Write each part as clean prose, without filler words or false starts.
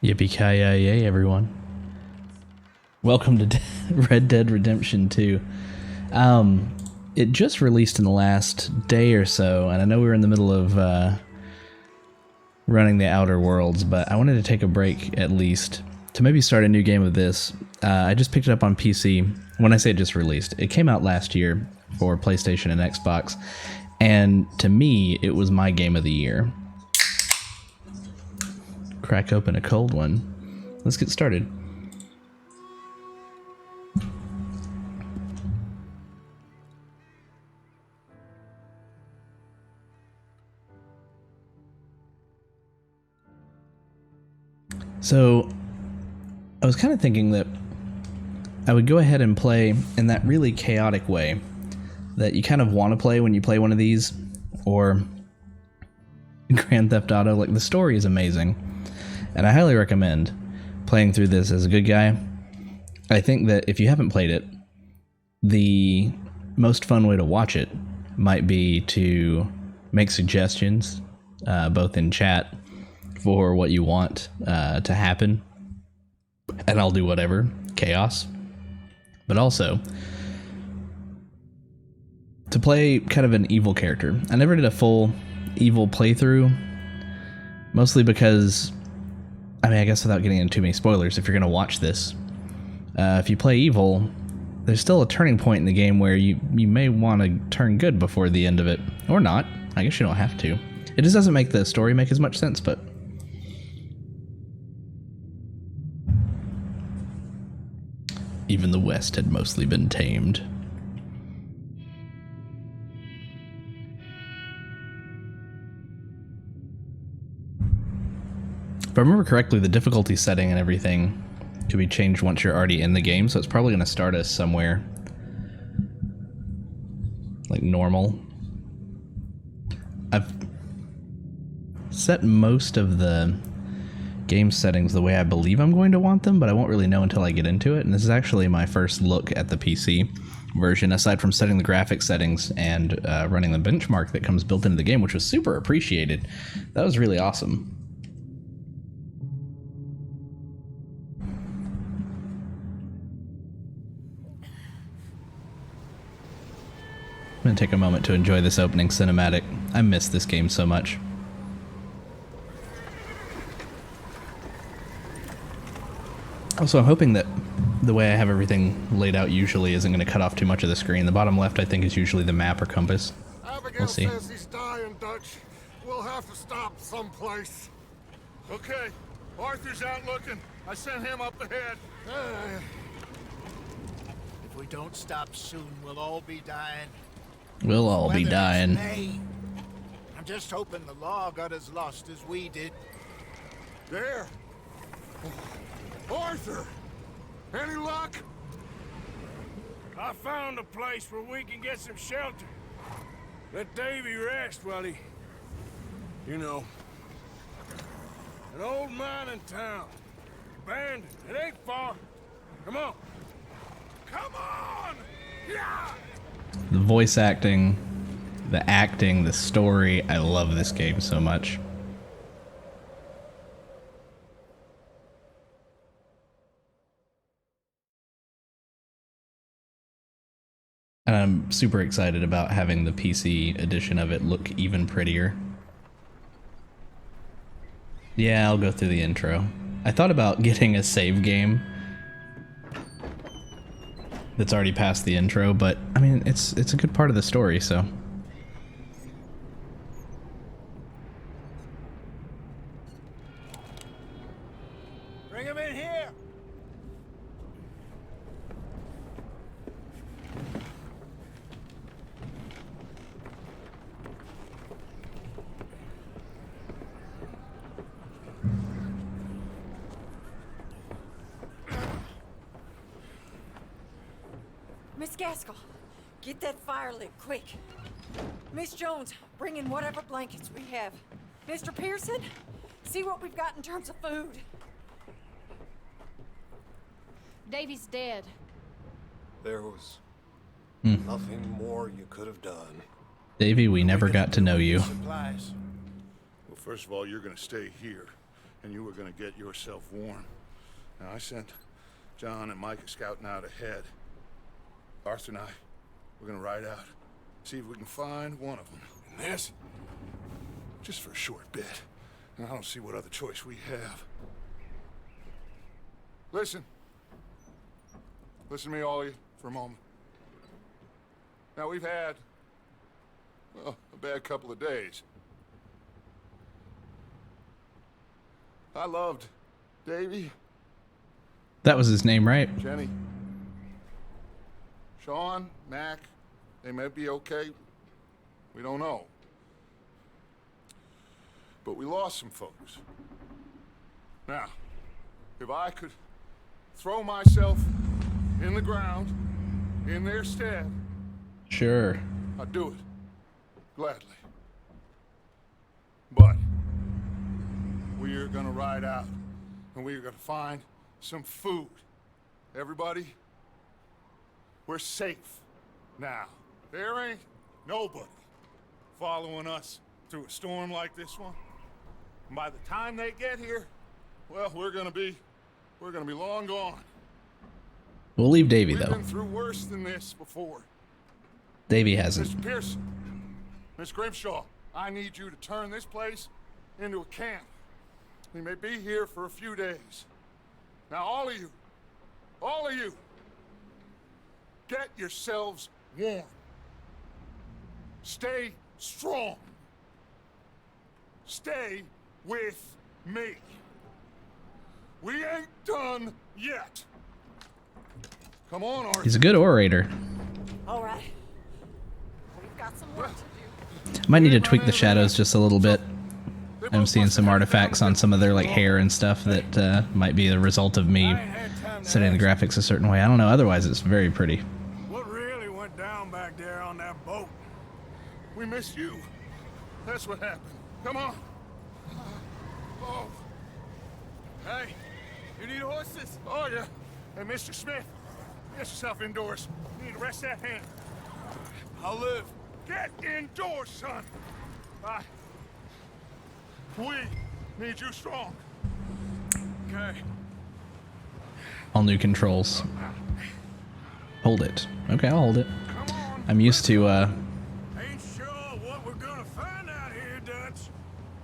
Yippee-ki-yay, everyone. Welcome to Red Dead Redemption 2. It just released in the last day or so, and I know we were in the middle of running the Outer Worlds, but I wanted to take a break at least to maybe start a new game of this. I just picked it up on PC. When I say it just released, it came out last year for PlayStation and Xbox, and to me, it was my game of the year. Crack open a cold one. Let's get started. So, I was kind of thinking that I would go ahead and play in that really chaotic way that you kind of want to play when you play one of these, or Grand Theft Auto. Like, the story is amazing, and I highly recommend playing through this as a good guy. I think that if you haven't played it, the most fun way to watch it might be to make suggestions, both in chat, for what you want to happen, and I'll do whatever. Chaos. But also to play kind of an evil character. I never did a full evil playthrough, mostly because, I mean, I guess without getting into too many spoilers, if you're going to watch this, if you play evil, there's still a turning point in the game where you may want to turn good before the end of it. Or not. I guess you don't have to. It just doesn't make the story make as much sense, but even the West had mostly been tamed. If I remember correctly, the difficulty setting and everything can be changed once you're already in the game, so it's probably going to start us somewhere like normal. I've set most of the game settings the way I believe I'm going to want them, but I won't really know until I get into it, and this is actually my first look at the PC version, aside from setting the graphics settings and running the benchmark that comes built into the game, which was super appreciated. That was really awesome. I'm going to take a moment to enjoy this opening cinematic. I miss this game so much. Also, I'm hoping that the way I have everything laid out usually isn't going to cut off too much of the screen. The bottom left, I think, is usually the map or compass. Abigail We'll see. says he's dying, Dutch. We'll have to stop someplace. Okay, Arthur's out looking. I sent him up ahead. If we don't stop soon, we'll all be dying. We'll all be Whether dying. it's May. I'm just hoping the law got as lost as we did. There. Arthur! Any luck? I found a place where we can get some shelter. Let Davy rest while he... You know. An old mining town. Abandoned. It ain't far. Come on. Come on! Yeah! The voice acting, the acting, the story. I love this game so much. And I'm super excited about having the PC edition of it look even prettier. Yeah, I'll go through the intro. I thought about getting a save game that's already past the intro, but I mean, it's a good part of the story, so. Bring him in here! Miss Gaskell, get that fire lit, quick. Miss Jones, bring in whatever blankets we have. Mr. Pearson, see what we've got in terms of food. Davy's dead. There was nothing more you could have done. Davy, we never got to know you. Supplies. Well, first of all, you're gonna stay here. and you were gonna get yourself warm. Now, I sent John and Micah scouting out ahead. Arthur and I, we're gonna ride out, see if we can find one of them. And this? Just for a short bit. And I don't see what other choice we have. Listen. Listen to me, all of you, for a moment. Now, we've had, well, a bad couple of days. I loved Davy, That was his name, right? Jenny, Sean, Mac. They may be okay. We don't know. But we lost some folks. Now, if I could throw myself in the ground in their stead, Sure. I'd do it. Gladly. But we are gonna ride out and we are gonna find some food. Everybody, we're safe now. There ain't nobody following us through a storm like this one. And by the time they get here, well, we're gonna be long gone. We'll leave Davy, We've though. been through worse than this before. Davy hasn't. Mr. Pearson, Miss Grimshaw, I need you to turn this place into a camp. We may be here for a few days. Now, all of you, get yourselves warm. Stay strong. Stay with me. We ain't done yet. Come on, Arthur. He's a good orator. All right. We've got some work to do. Might need to tweak the shadows just a little bit. I'm seeing some artifacts on some of their like hair and stuff that might be the result of me setting the graphics a certain way. I don't know. Otherwise, it's very pretty. What really went down back there on that boat? We miss you. That's what happened. Come on. Oh. Hey, you need horses? Oh, yeah. Hey, Mr. Smith, get yourself indoors. You need to rest that hand. I'll live. Get indoors, son. We need you strong. Okay. All new controls. Hold it. Okay, I'll hold it. Come on. I'm used to Ain't sure what we're gonna find out here, Dutch.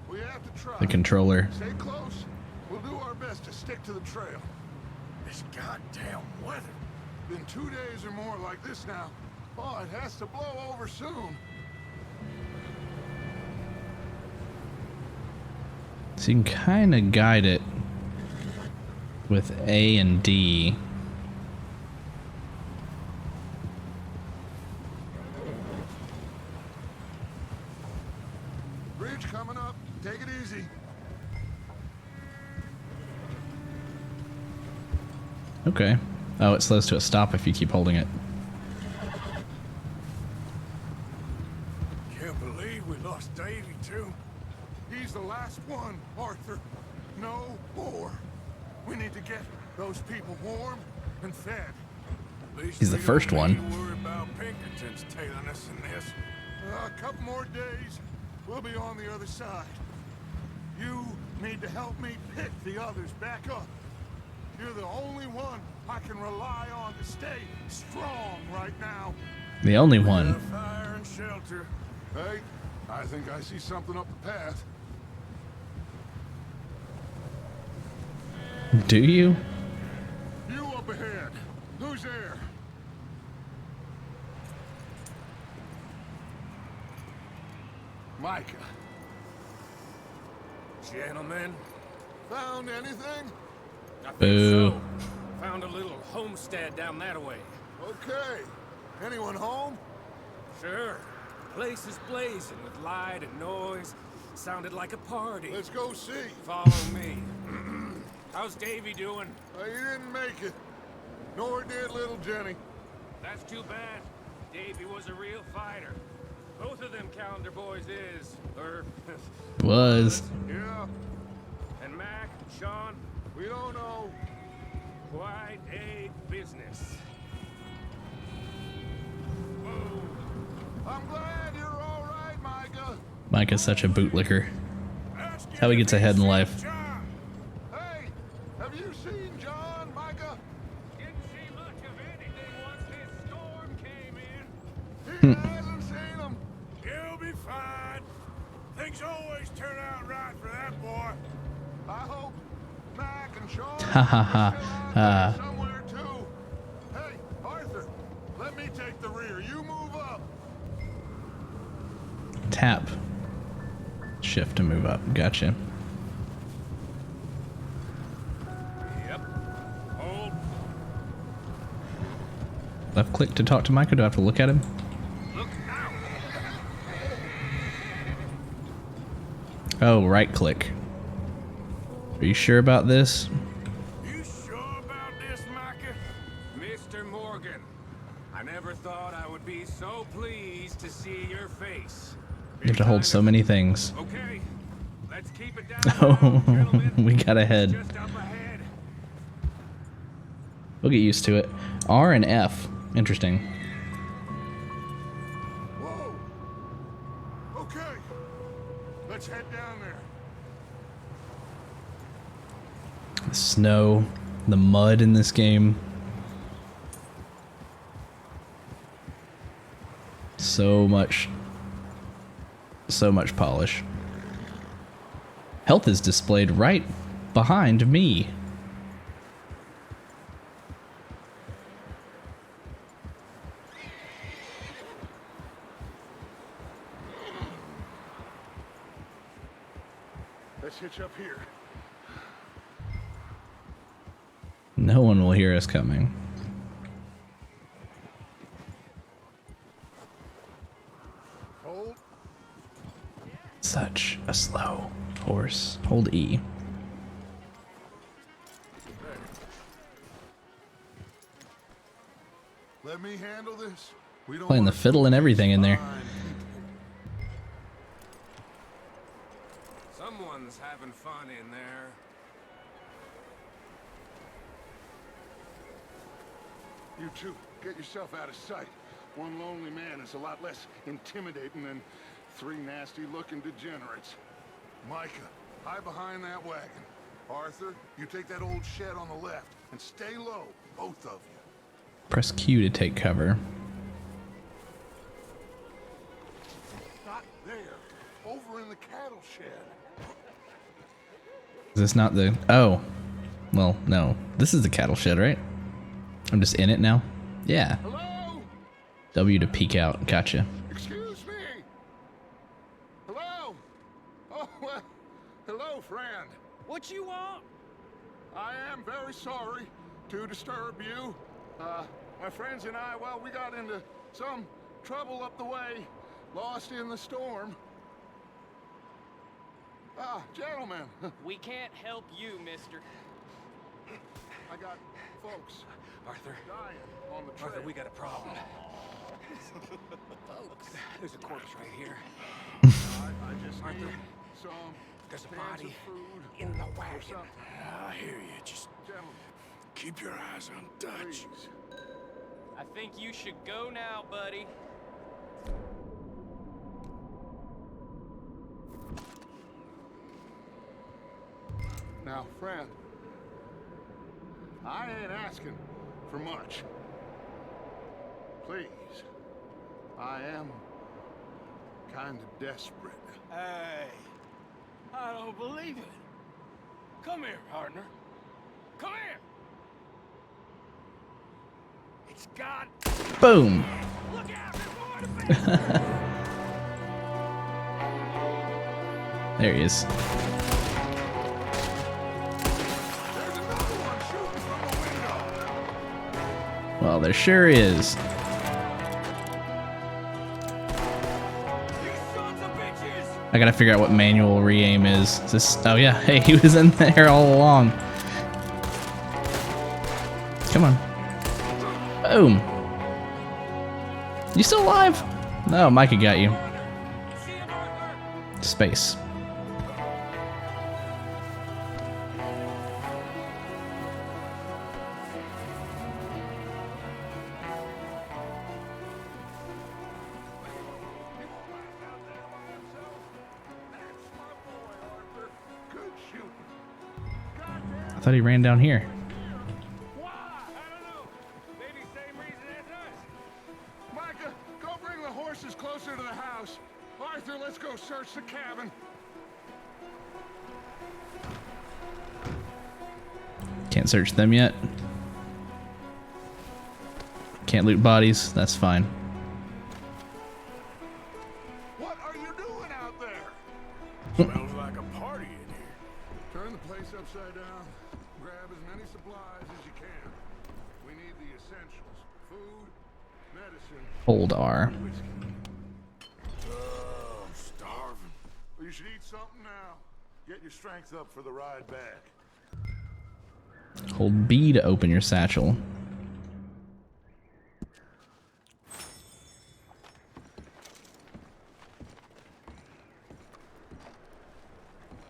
We have to try. the controller. Stay close. We'll do our best to stick to the trail. This goddamn weather. Been 2 days or more like this now. Oh, it has to blow over soon. So you can kind of guide it with A and D. Bridge coming up. Take it easy. Okay. Oh, it slows to a stop if you keep holding it. Can't believe we lost Davy, too. He's the last one, Arthur. No more. We need to get those people warm and fed. At least He's the we first don't one. need to worry about Pinkertons tailing us in this. A couple more days, we'll be on the other side. You need to help me pick the others back up. You're the only one I can rely on to stay strong right now. The only one. Fire and shelter. Hey, I think I see something up the path. Do you? You up ahead. Who's there? Micah. Gentlemen. Found anything? I think Boo. so. Found a little homestead down that way. Okay. Anyone home? Sure. Place is blazing with light and noise. Sounded like a party. Let's go see. Follow me. How's Davy doing? He didn't make it. Nor did little Jenny. That's too bad. Davy was a real fighter. Both of them calendar boys is. Was. Yeah, And Mac, Sean, we don't know. quite a business. I'm glad you're all right, Micah. Micah's such a bootlicker. Ask How he gets ahead in life. John. hasn't seen them. He'll be fine. Things always turn out right for that boy. I hope Mac and Sean Ha ha ha. are still out there somewhere too. Hey, Arthur, let me take the rear. You move up. Tap. Shift to move up. Gotcha. Yep. Hold. Left click to talk to Micah. Do I have to look at him? Look out. Oh, right click. Are you sure about this? You sure about this, Micah? Mr. Morgan, I never thought I would be so pleased to see your face. You have to hold so many things. Okay, let's keep it down. Oh, now, gentlemen. we got ahead. Just up ahead. We'll get used to it. R and F. Interesting. Whoa. Okay. Let's head down there. The snow, the mud in this game. So much polish. Health is displayed right behind me. Let's hitch up here. No one will hear us coming. Hold. Such a slow horse. Hold E. Let me handle this. We don't Playing the wanna fiddle and everything in there. find Someone's having fun in there. You two, get yourself out of sight. One lonely man is a lot less intimidating than three nasty-looking degenerates. Micah, hide behind that wagon. Arthur, you take that old shed on the left and stay low, both of you. Press Q to take cover. Not there, over in the cattle shed. Is this not the... Oh. Well, no. This is the cattle shed, right? I'm just in it now? Yeah. Hello? W to peek out. Gotcha. Excuse me. Hello? Oh, well, hello, friend. What you want? I am very sorry to disturb you. My friends and I, well, we got into some trouble up the way, lost in the storm. Gentlemen, We can't help you, mister. I got folks Arthur. dying on the trail. Arthur, we got a problem. Folks. There's a corpse right here. I just Arthur. need some There's a cans of body food in the or wagon. something. I hear you. Just Gentlemen, keep your eyes on Dutch. please. I think you should go now, buddy. Now, friend, I ain't asking for much. Please, I am kind of desperate. Hey, I don't believe it. Come here, partner. Come here. It's got. Boom. Look out! There's more to be. There he is. There's another one shooting from the window. Well, there sure is. You sons of bitches! I gotta figure out what manual re-aim is. Is this... Oh yeah, hey, he was in there all along. Come on. Boom. You still alive? No, Micah got you. See him, Arthur? Space. That's my boy, Arthur. Good shooting. I thought he ran down here. Why? I don't know. Maybe same reason as us. Micah, go bring the closer to the house. Arthur, let's go search the cabin. Can't search them yet. Can't loot bodies. That's fine. What are you doing out there? Smells like a party in here. Turn the place upside down. Grab as many supplies as you can. We need the essentials. Food, medicine, Hold R. whiskey. I'm starving. Well, you should eat something now. Get your strength up for the ride back. Hold B to open your satchel.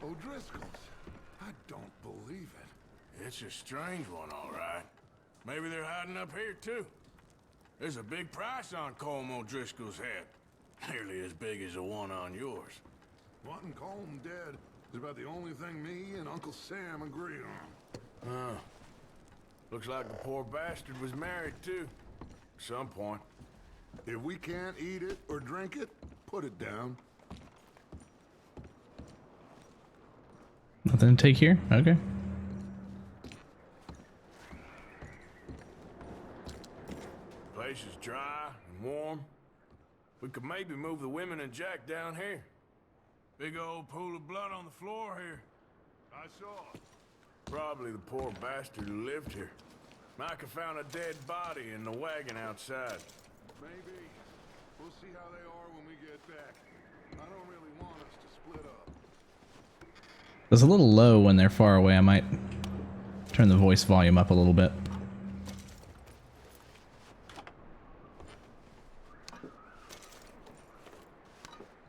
O'Driscoll's. I don't believe it. It's a strange one, all right. Maybe they're hiding up here, too. There's a big price on Colm O'Driscoll's head. Nearly as big as the one on yours. Wanting Colm dead is about the only thing me and Uncle Sam agree on. Looks like the poor bastard was married, too. At some point. If we can't eat it or drink it, put it down. Nothing to take here? Okay. Place is dry and warm. We could maybe move the women and Jack down here. Big old pool of blood on the floor here. I saw. Probably the poor bastard who lived here. Micah found a dead body in the wagon outside. Maybe. We'll see how they are when we get back. I don't really want us to split up. It's a little low when they're far away. I might turn the voice volume up a little bit.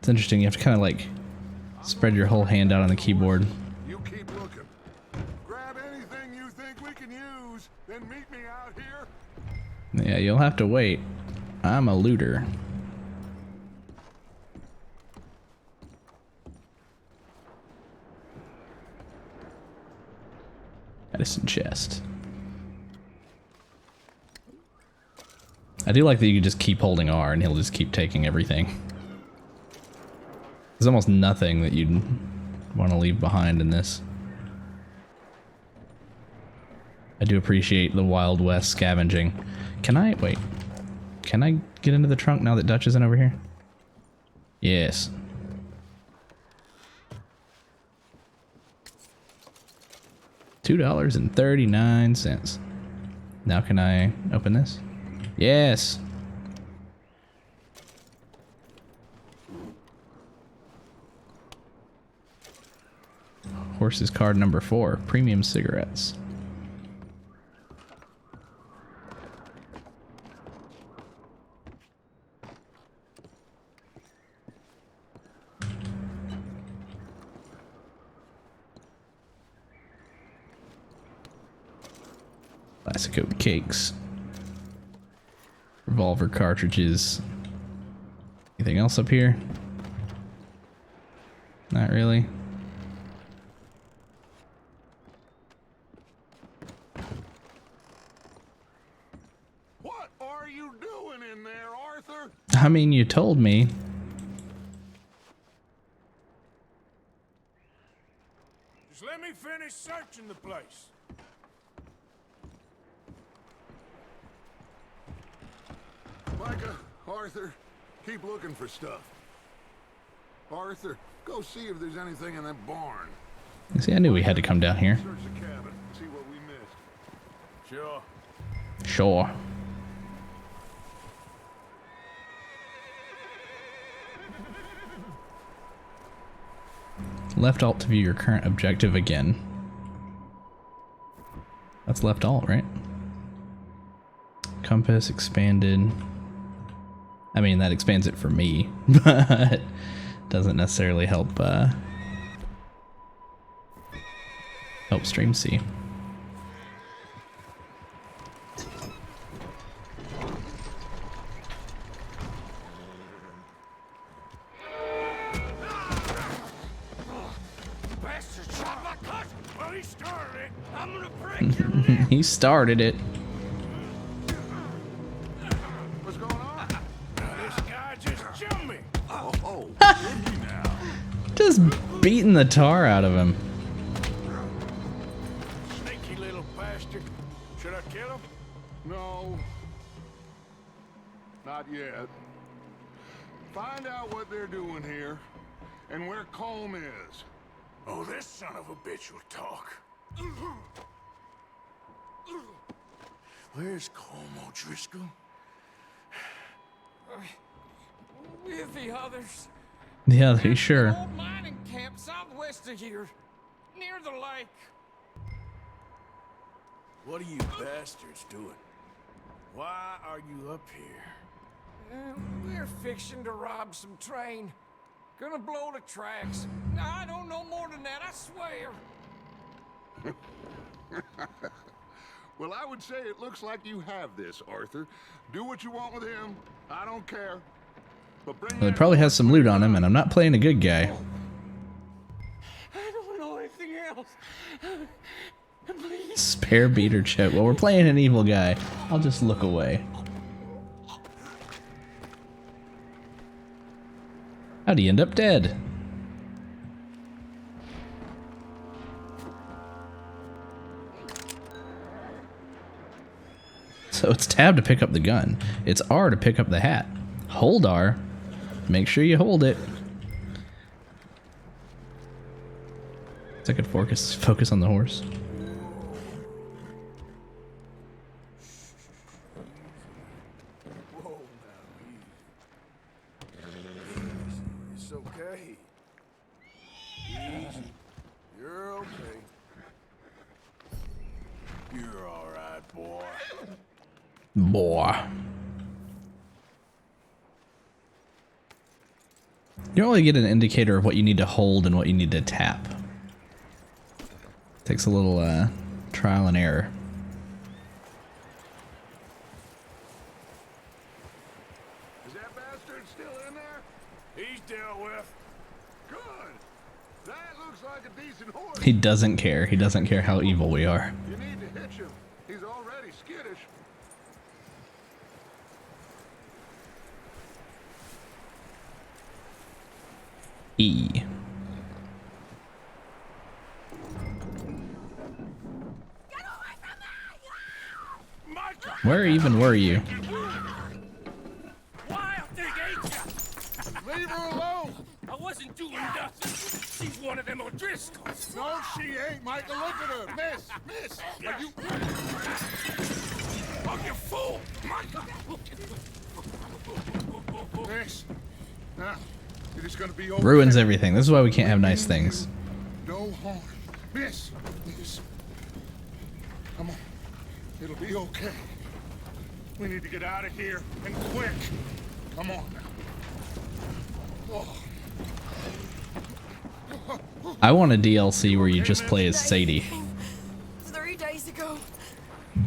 It's interesting. You have to kind of like spread your whole hand out on the keyboard. You keep looking. Grab anything you think we can use, then meet me out here. Yeah, you'll have to wait. I'm a looter. Medicine chest. I do like that you can just keep holding R and he'll just keep taking everything. There's almost nothing that you'd want to leave behind in this. I do appreciate the Wild West scavenging. Can I, wait, can I get into the trunk now that Dutch isn't over here? Yes. $2.39. Now can I open this? Yes. Horse's card number 4, premium cigarettes. Classic oat cakes. Revolver cartridges. Anything else up here? Not really. What are you doing in there, Arthur? I mean, you told me. Just let me finish searching the place. Micah, Arthur, keep looking for stuff. Arthur, go see if there's anything in that barn. See, I knew we had to come down here. Search the cabin, see what we missed. Sure. Sure. Left alt to view your current objective again. That's left alt, right? Compass expanded. I mean, that expands it for me, but doesn't necessarily help help stream see. Bastard shot my cousin! Well, he started it. I'm gonna break your neck! He started it. What's going on? This guy just jumped me! Oh, did you now? Just beating the tar out of him. Sneaky little bastard. Should I kill him? No. Not yet. Find out what they're doing here and where Colm is. Oh, this son of a bitch will talk. Where's Colm O'Driscoll? With the others. Yeah, are you sure? An old mining camp southwest of here, near the lake. What are you bastards doing? Why are you up here? We're fixing to rob some train. Gonna blow the tracks. I don't know more than that, I swear. Well, I would say it looks like you have this, Arthur. Do what you want with him. I don't care. But bring Well, he probably has some loot on him, and I'm not playing a good guy. I don't know anything else. Please. Spare beater chip. Well, we're playing an evil guy. I'll just look away. How'd he end up dead? So it's tab to pick up the gun. It's R to pick up the hat. Hold R. Make sure you hold it. So I could focus on the horse. Whoa, now, it's okay. Easy. You're okay. You're all right, boy. Boy. You only get an indicator of what you need to hold and what you need to tap. Takes a little trial and error. Is that bastard still in there? He's dealt with. Good. That looks like a decent horse. He doesn't care. He doesn't care how evil we are. You need to hitch him. He's already skittish. E. Where even were you? Wild thing, ain't ya? Leave her alone. I wasn't doing nothing. She's one of them O'Driscolls. No, she ain't, Michael. Look at her. Miss. Are you... Oh, you fool! Miss. Now, it is going to be over. Ruins everything. This is why we can't have nice things. No harm. Miss. Come on. It'll be okay. We need to get out of here, and quick. Come on now. Oh. I want a DLC where you just play as Sadie. 3 days ago,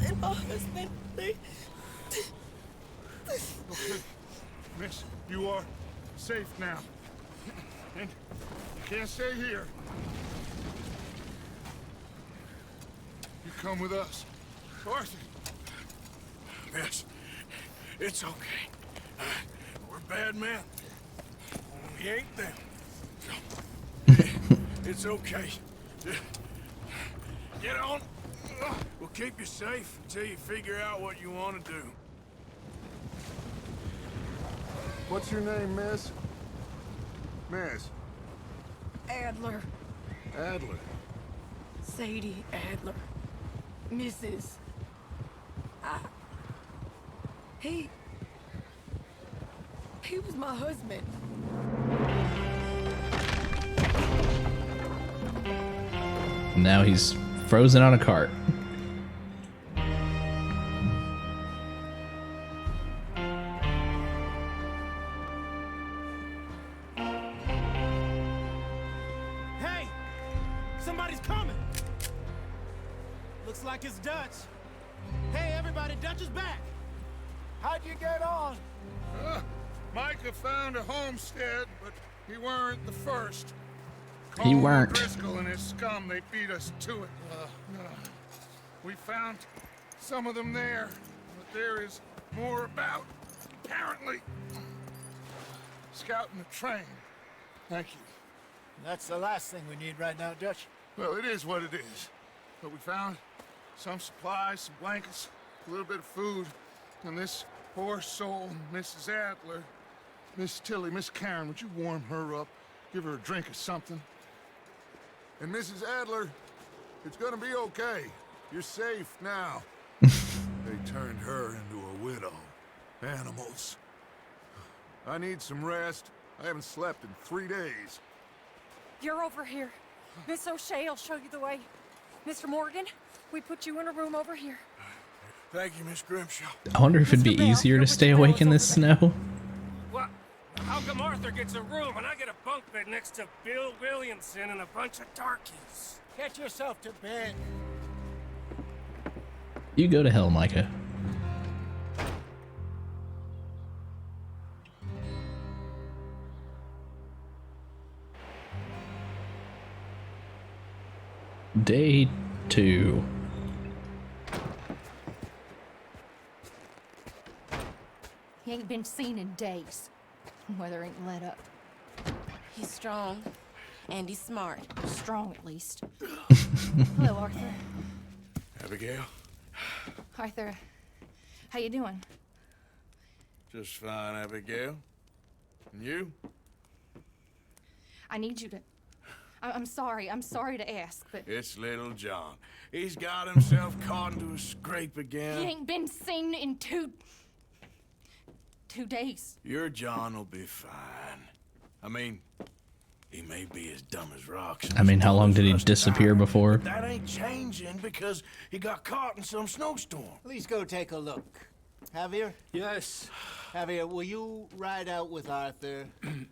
and my husband, they... Okay. Miss, you are safe now. And you can't stay here. You come with us. Arthur. Miss, it's okay. We're bad men. We ain't them. It's okay. Get on. We'll keep you safe until you figure out what you want to do. What's your name, miss? Miss. Adler. Adler. Sadie Adler. Mrs. He was my husband. Now he's frozen on a cart. Hey! Somebody's coming! Looks like it's Dutch. Hey, everybody, Dutch is back! How'd you get on? Micah found a homestead, but he weren't the first. He weren't. Driscoll and his scum, they beat us to it. We found some of them there, but there is more about, apparently. scouting the train. Thank you. That's the last thing we need right now, Dutch. Well, it is what it is. But we found some supplies, some blankets, a little bit of food, and this poor soul, Mrs. Adler, Miss Tilly, Miss Karen, would you warm her up? Give her a drink or something? And Mrs. Adler, it's gonna be okay. You're safe now. They turned her into a widow. Animals. I need some rest. I haven't slept in 3 days. You're over here. Miss O'Shea will show you the way. Mr. Morgan, we put you in a room over here. Thank you, Miss Grimshaw. I wonder if it'd be easier to stay awake in this snow. What? How come Arthur gets a room and I get a bunk bed next to Bill Williamson and a bunch of darkies? Get yourself to bed. You go to hell, Micah. Day 2. He ain't been seen in days. Weather ain't let up. He's strong, and he's smart. Strong, at least. Hello, Arthur. Abigail? Arthur, how you doing? Just fine, Abigail. And you? I need you to... I'm sorry to ask, but... It's little John. He's got himself caught into a scrape again. He ain't been seen in two days. Your John will be fine. I mean, he may be as dumb as rocks. I mean, how long did he disappear before? But that ain't changing because he got caught in some snowstorm. Please go take a look. Javier? Yes. Javier, will you ride out with Arthur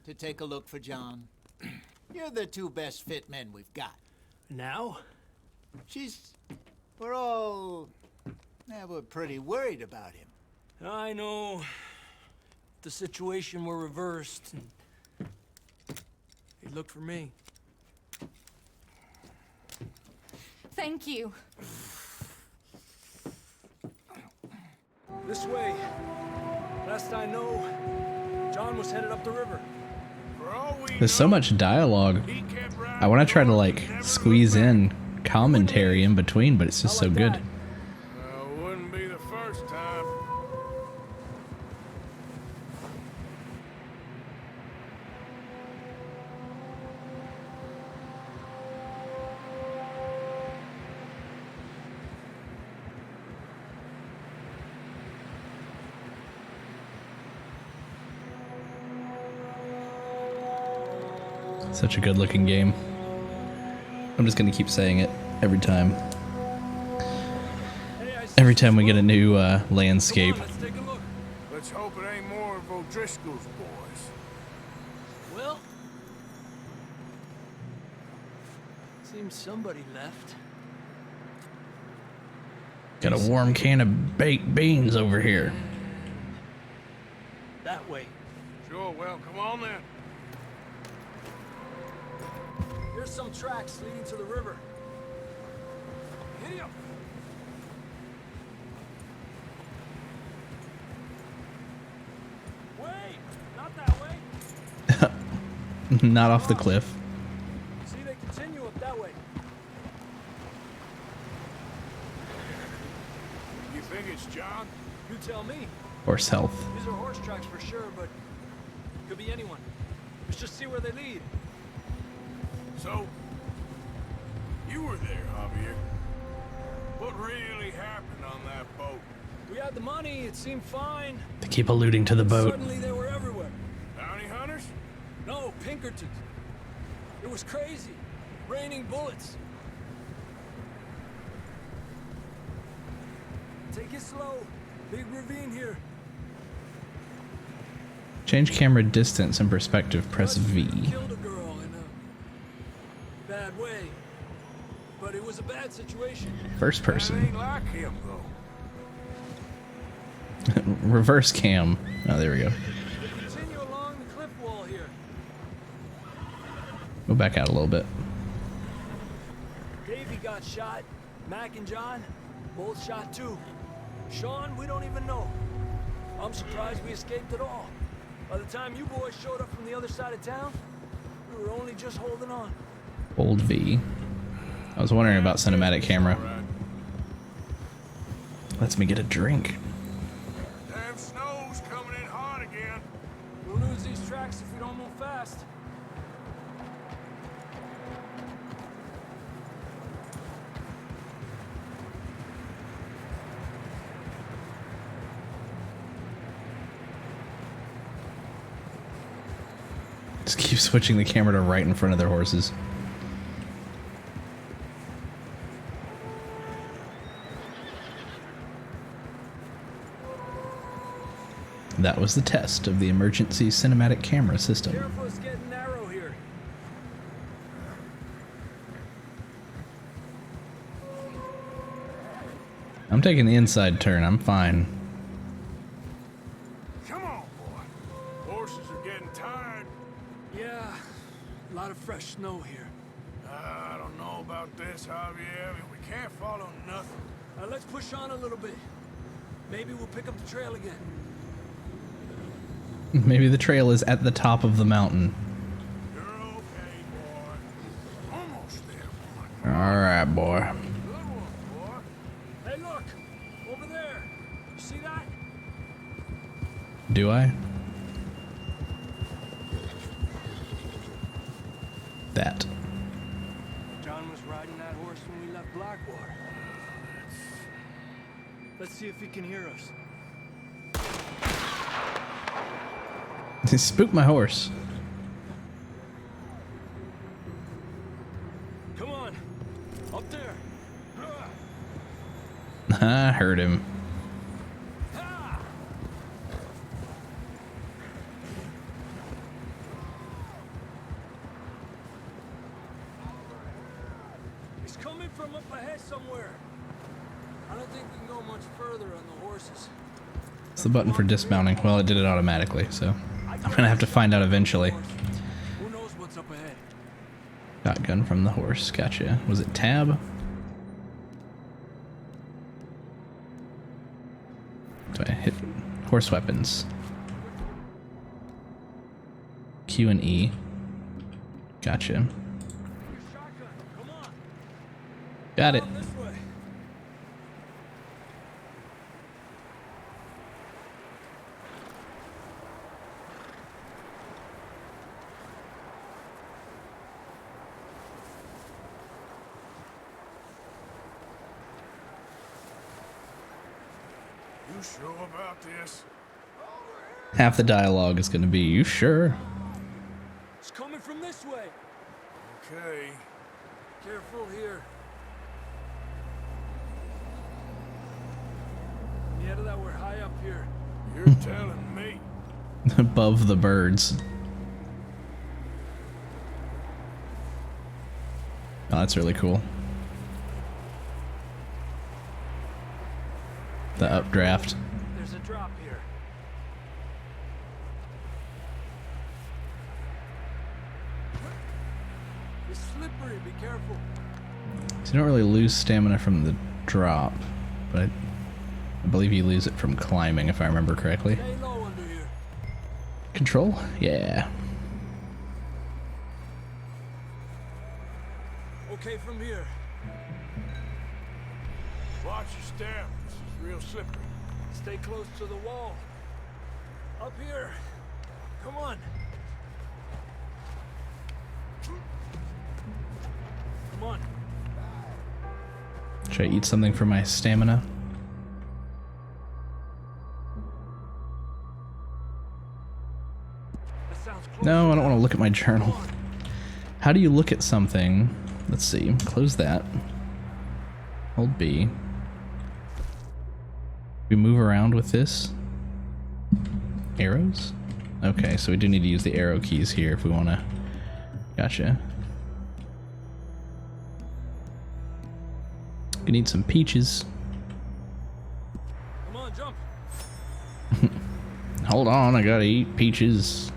to take a look for John? You're the two best fit men we've got. Now? We're pretty worried about him. I know. The situation were reversed, and he looked for me. Thank you. This way. Last I know, John was headed up the river. There's so much dialogue. I want to try to like squeeze in commentary in between, but it's just so good. Wouldn't be the first time. Such a good looking game. I'm just gonna keep saying it every time. Every time we get a new landscape. Let's take a look. Let's hope it ain't more of O'Driscoll's boys. Well, seems somebody left. Got a warm can of baked beans over here. That way. Sure, well, come on then. Here's some tracks leading to the river. Giddy up. Wait, not that way. Not off the cliff. See, they continue up that way. You think it's John? You tell me. Horse health. These are horse tracks for sure, but could be anyone. Let's just see where they lead. So, you were there, Javier. What really happened on that boat? We had the money, it seemed fine. They keep alluding to the boat. Suddenly they were everywhere. Bounty hunters? No, Pinkertons. It was crazy. Raining bullets. Take it slow. Big ravine here. Change camera distance and perspective. Press V. Killed a girl in a bad way. But it was a bad situation. First That person. ain't like him, though. Reverse cam. Oh, there we go. We continue along the cliff wall here. Go back out a little bit. Davey got shot. Mac and John, both shot too. Sean, we don't even know. I'm surprised we escaped at all. By the time you boys showed up from the other side of town, we were only just holding on. Old V. I was wondering about cinematic camera. Lets me get a drink. Damn snow's coming in hot again. We'll lose these tracks if we don't move fast. Just keep switching the camera to right in front of their horses. That was the test of the emergency cinematic camera system. Careful, it's getting narrow here. I'm taking the inside turn. I'm fine. Come on, boy. Horses are getting tired. Yeah, a lot of fresh snow here. I don't know about this, Javier. We can't follow nothing. Let's push on a little bit. Maybe we'll pick up the trail again. Maybe the trail is at the top of the mountain. You're okay, boy. Almost there, boy. Alright, boy. Good one, boy. Hey, look! Over there! You see that? Do I? That. John was riding that horse when we left Blackwater. Let's see if he can hear us. He spooked my horse. Come on! Up there! I heard him. He's coming from up ahead somewhere. I don't think we can go much further on the horses. It's the button for dismounting. Well, it did it automatically, so I'm gonna have to find out eventually. Who knows what's up ahead? Shotgun from the horse. Gotcha. Was it tab? Do I hit horse weapons? Q and E. Gotcha. Shotgun, come on! Got it. Down this way. You sure about this? Half the dialogue is gonna be, you sure? It's coming from this way. Okay. Careful here. Yeah, that we're high up here. You're telling me. Above the birds. Oh, that's really cool. The updraft. There's a drop here. It's slippery, be careful. So you don't really lose stamina from the drop, but I believe you lose it from climbing, if I remember correctly. Stay low under here. Control? Yeah. Okay, from here. Watch your step. This is real slippery. Stay close to the wall. Up here. Come on. Come on. Should I eat something for my stamina? That sounds close. No, I don't want to look at my journal. How do you look at something? Let's see. Close that. Hold B. We move around with this. Arrows? Okay, so we do need to use the arrow keys here if we want to. Gotcha. We need some peaches. Come on, jump. Hold on, I gotta eat peaches.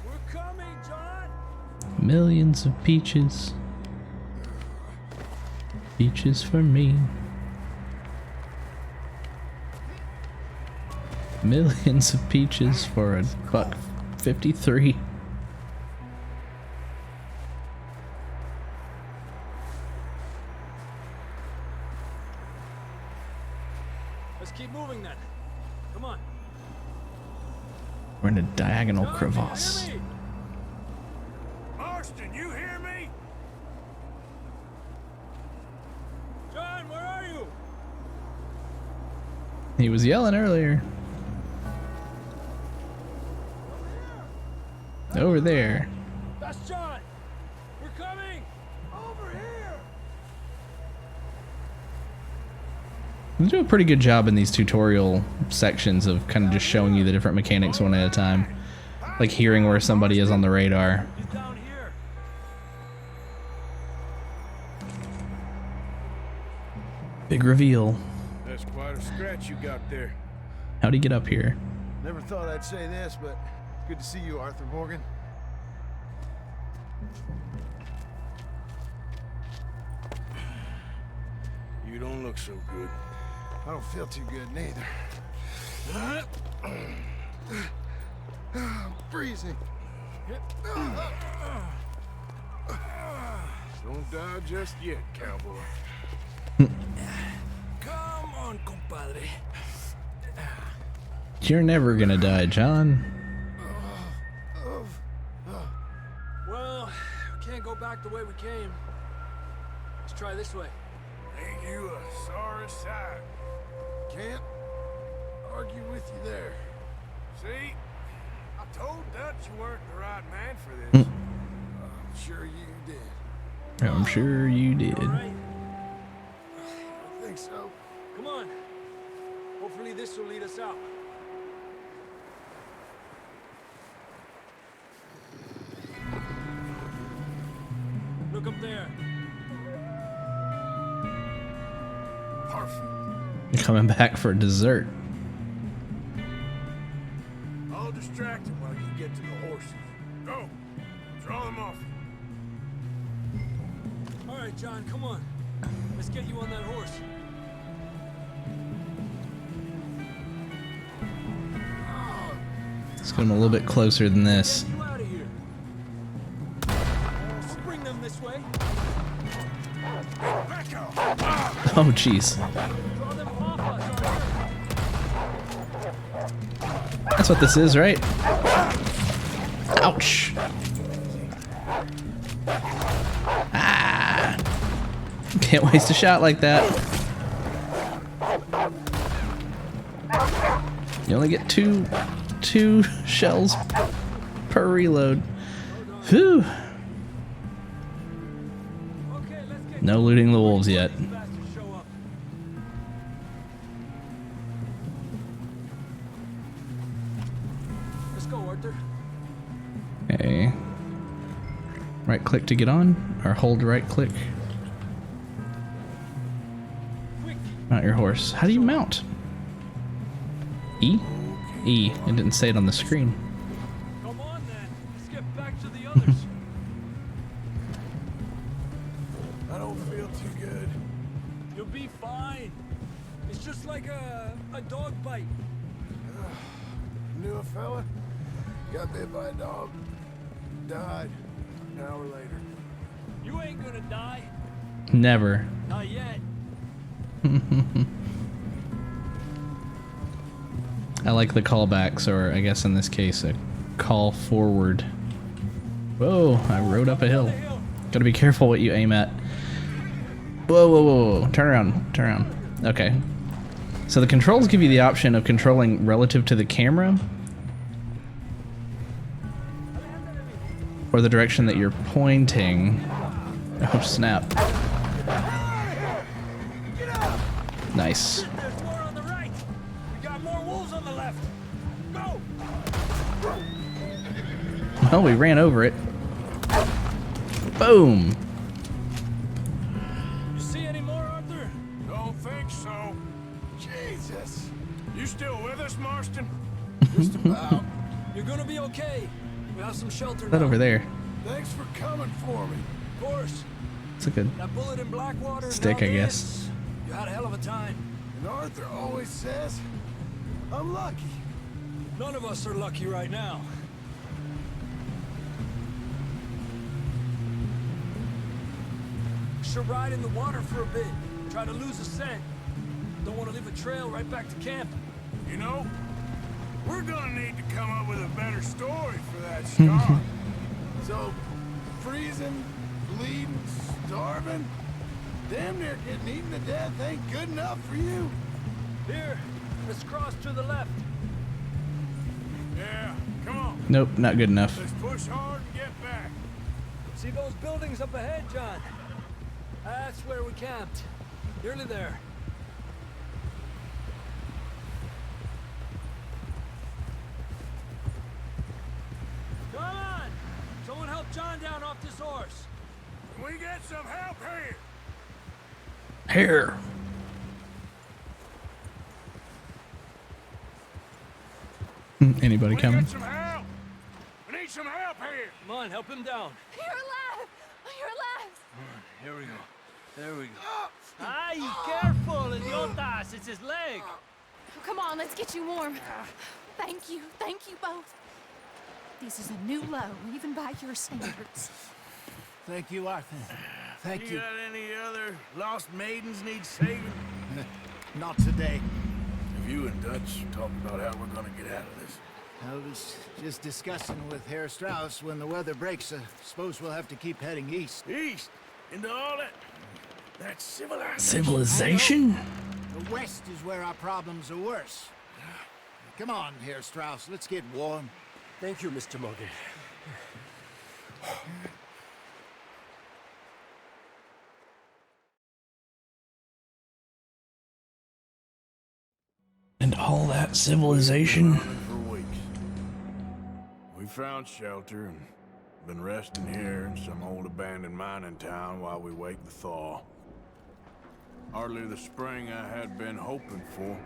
We're coming, John. Millions of peaches. Peaches for me. Millions of peaches for a $1.53. Let's keep moving then. Come on. We're in a diagonal crevasse. Hear me? Marston, you hear me? John, where are you? He was yelling earlier. Over there. That's John. We're coming. Over here! They do a pretty good job in these tutorial sections of kind of just showing you the different mechanics one at a time. Like hearing where somebody is on the radar. He's down here. Big reveal. That's quite a scratch you got there. How'd he get up here? Never thought I'd say this, but it's good to see you, Arthur Morgan. You don't look so good. I don't feel too good, neither. I'm freezing. Don't die just yet, cowboy. Come on, compadre. You're never gonna die, John. Well, we can't go back the way we came. Let's try this way. Ain't you a sorry sight? Can't argue with you there. See? I told Dutch you weren't the right man for this. I'm sure you did. I'm sure you did. All right. I think so. Come on. Hopefully this will lead us out. Look up there. Perfect. You're coming back for dessert. I'll distract him while you get to the horses. Go. Draw them off. All right, John, come on. Let's get you on that horse. Let's get him a little bit closer than this. Get you out of here. We'll bring them this way. Back out. Oh, jeez. Draw them off us, Arthur. That's what this is, right? Ouch. Ah. Can't waste a shot like that. You only get two shells per reload. Whew. Okay, let's get No looting the wolves yet. these bastards show up. Let's go, Arthur. Okay. Right click to get on, or hold right click. Quick. Mount your horse. How do you mount? E? E. It didn't say it on the screen. Come on, then. Let's get back to the others. I don't feel too good. You'll be fine. It's just like a dog bite. Knew a fella, got bit by a dog, died an hour later. You ain't gonna die. Never. Not yet. I like the callbacks, or I guess in this case, a call forward. Whoa, I rode up a hill. Gotta be careful what you aim at. Whoa, whoa, whoa, whoa. Turn around, turn around. Okay. So the controls give you the option of controlling relative to the camera, or the direction that you're pointing. Oh, snap. Nice. There's more on the right. We got more wolves on the left. Go. Well, we ran over it. Boom. You see any more, Arthur? Don't think so. Jesus, You still with us, Marston? just about. You're gonna be okay. We have some shelter That now. over there. Thanks for coming for me. Of course. It's a good That bullet in Blackwater. and stick, now I guess. this. You had a hell of a time. And Arthur always says, I'm lucky. None of us are lucky right now. Should ride in the water for a bit. Try to lose a scent. Don't want to leave a trail right back to camp. You know, we're gonna need to come up with a better story for that scar. So, freezing, bleeding, starving, damn near getting eaten to death ain't good enough for you. Here, let's cross to the left. Yeah, come on. Nope, not good enough. Let's push hard and get back. See those buildings up ahead, John? That's where we camped. Nearly there. Come on! Someone help John down off this horse. Can we get some help here? Here. Anybody We coming? get some help. We need some help here. Come on, help him down. You're alive! You're alive! Here we go. There we go. Ay, careful, idiotas! It's his leg. Come on, let's get you warm. Thank you both. This is a new low, even by your standards. Thank you, Arthur. Thank You you. got any other lost maidens need saving? Not today. Have you and Dutch talked about how we're gonna get out of this? I was just discussing with Herr Strauss when the weather breaks. Suppose we'll have to keep heading east. East? Into all that civilization. Civilization? The west is where our problems are worse. Come on, Herr Strauss, let's get warm. Thank you, Mr. Morgan. And all that civilization? For weeks. We found shelter and been resting here in some old abandoned mining town while we wait the thaw. Hardly the spring I had been hoping for.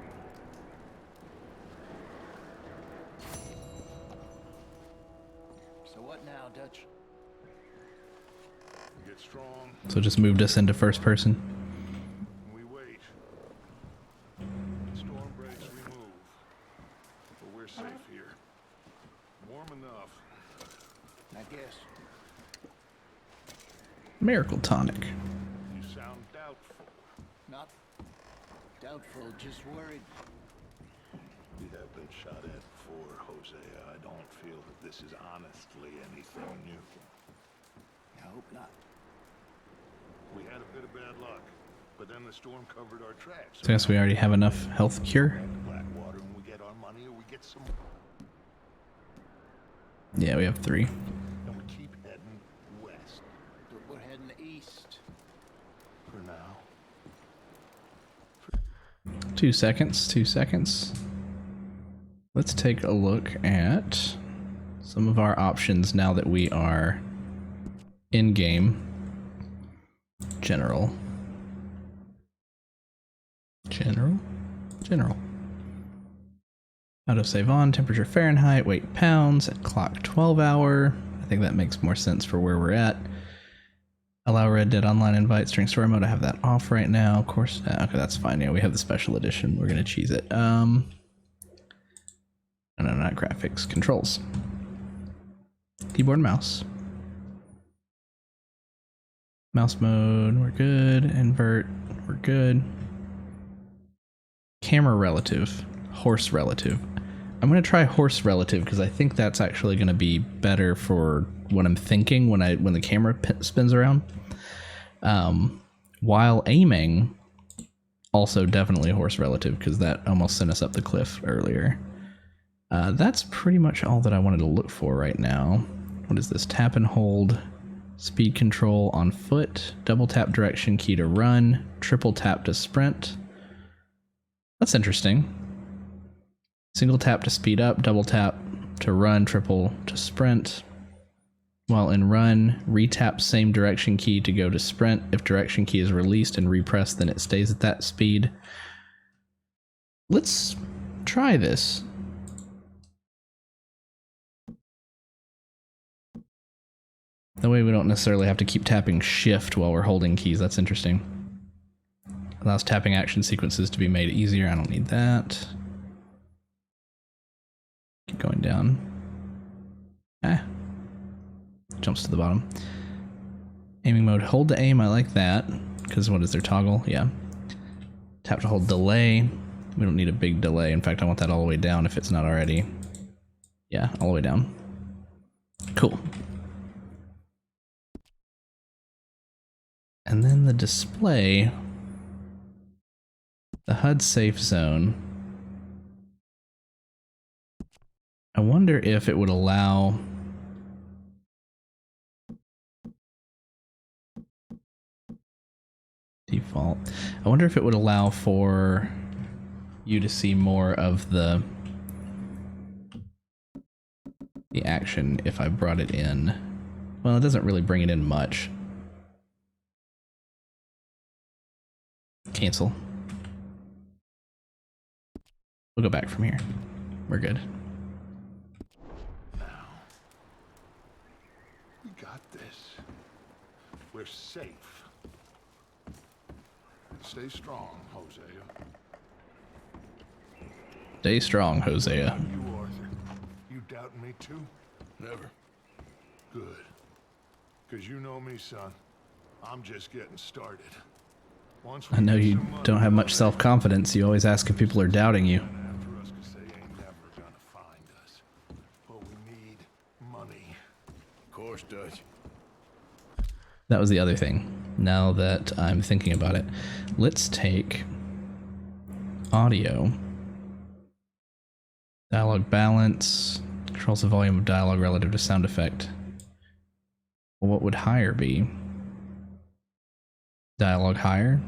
So what now, Dutch? We get strong, So just moved us into first person. we wait. Storm breaks, we move. But we're safe here. Warm enough. I guess. Miracle tonic. You sound doubtful. Not doubtful, just worried. We have been shot at before, Hosea. I don't feel that this is honestly anything new. I hope not. We had a bit of bad luck, but then the storm covered our tracks. So I guess we already have enough health cure. Blackwater and we get our money or we get some... Yeah, we have 3. And we keep heading west. But we're heading east. For now. 2 seconds, 2 seconds. Let's take a look at some of our options now that we are in game. General. Autosave on, temperature Fahrenheit, weight pounds, clock 12 hour. I think that makes more sense for where we're at. Allow Red Dead Online invites during story mode. I have that off right now. Of course, okay, that's fine. Yeah, we have the special edition. We're gonna cheese it. No, not graphics. Controls. Keyboard and mouse. Mouse mode, we're good. Invert, we're good. Camera relative. Horse relative. I'm gonna try horse relative because I think that's actually gonna be better for what I'm thinking when the camera spins around. While aiming, also definitely horse relative because that almost sent us up the cliff earlier. That's pretty much all that I wanted to look for right now. What is this? Tap and hold, speed control on foot, double tap direction key to run, triple tap to sprint. That's interesting. Single tap to speed up, double tap to run, triple to sprint. While in run, retap same direction key to go to sprint. If direction key is released and repressed, then it stays at that speed. Let's try this. That way we don't necessarily have to keep tapping shift while we're holding keys. That's interesting. Allows tapping action sequences to be made easier. I don't need that. keep going down. Jumps to the bottom. Aiming mode, hold to aim, I like that. Because what is their toggle? Yeah. Tap to hold delay. We don't need a big delay. In fact, I want that all the way down if it's not already. Yeah, all the way down. Cool. And then the display. The HUD safe zone. I wonder if it would allow... Default. I wonder if it would allow for you to see more of the action if I brought it in. Well, it doesn't really bring it in much. Cancel. We'll go back from here. We're good. Now, we got this. We're safe. Stay strong, Hosea. Stay strong, Hosea. You, Arthur. You doubting me too? Never. Good. Because you know me, son. I'm just getting started. Once I know you don't have much self-confidence. You always ask if people are doubting you. after us 'cause they ain't never gonna find us. But we need money. Of course, Dutch. That was the other thing. Now that I'm thinking about it, let's take audio. Dialogue balance. Controls the volume of dialogue relative to sound effect. Well, what would higher be? Dialogue higher?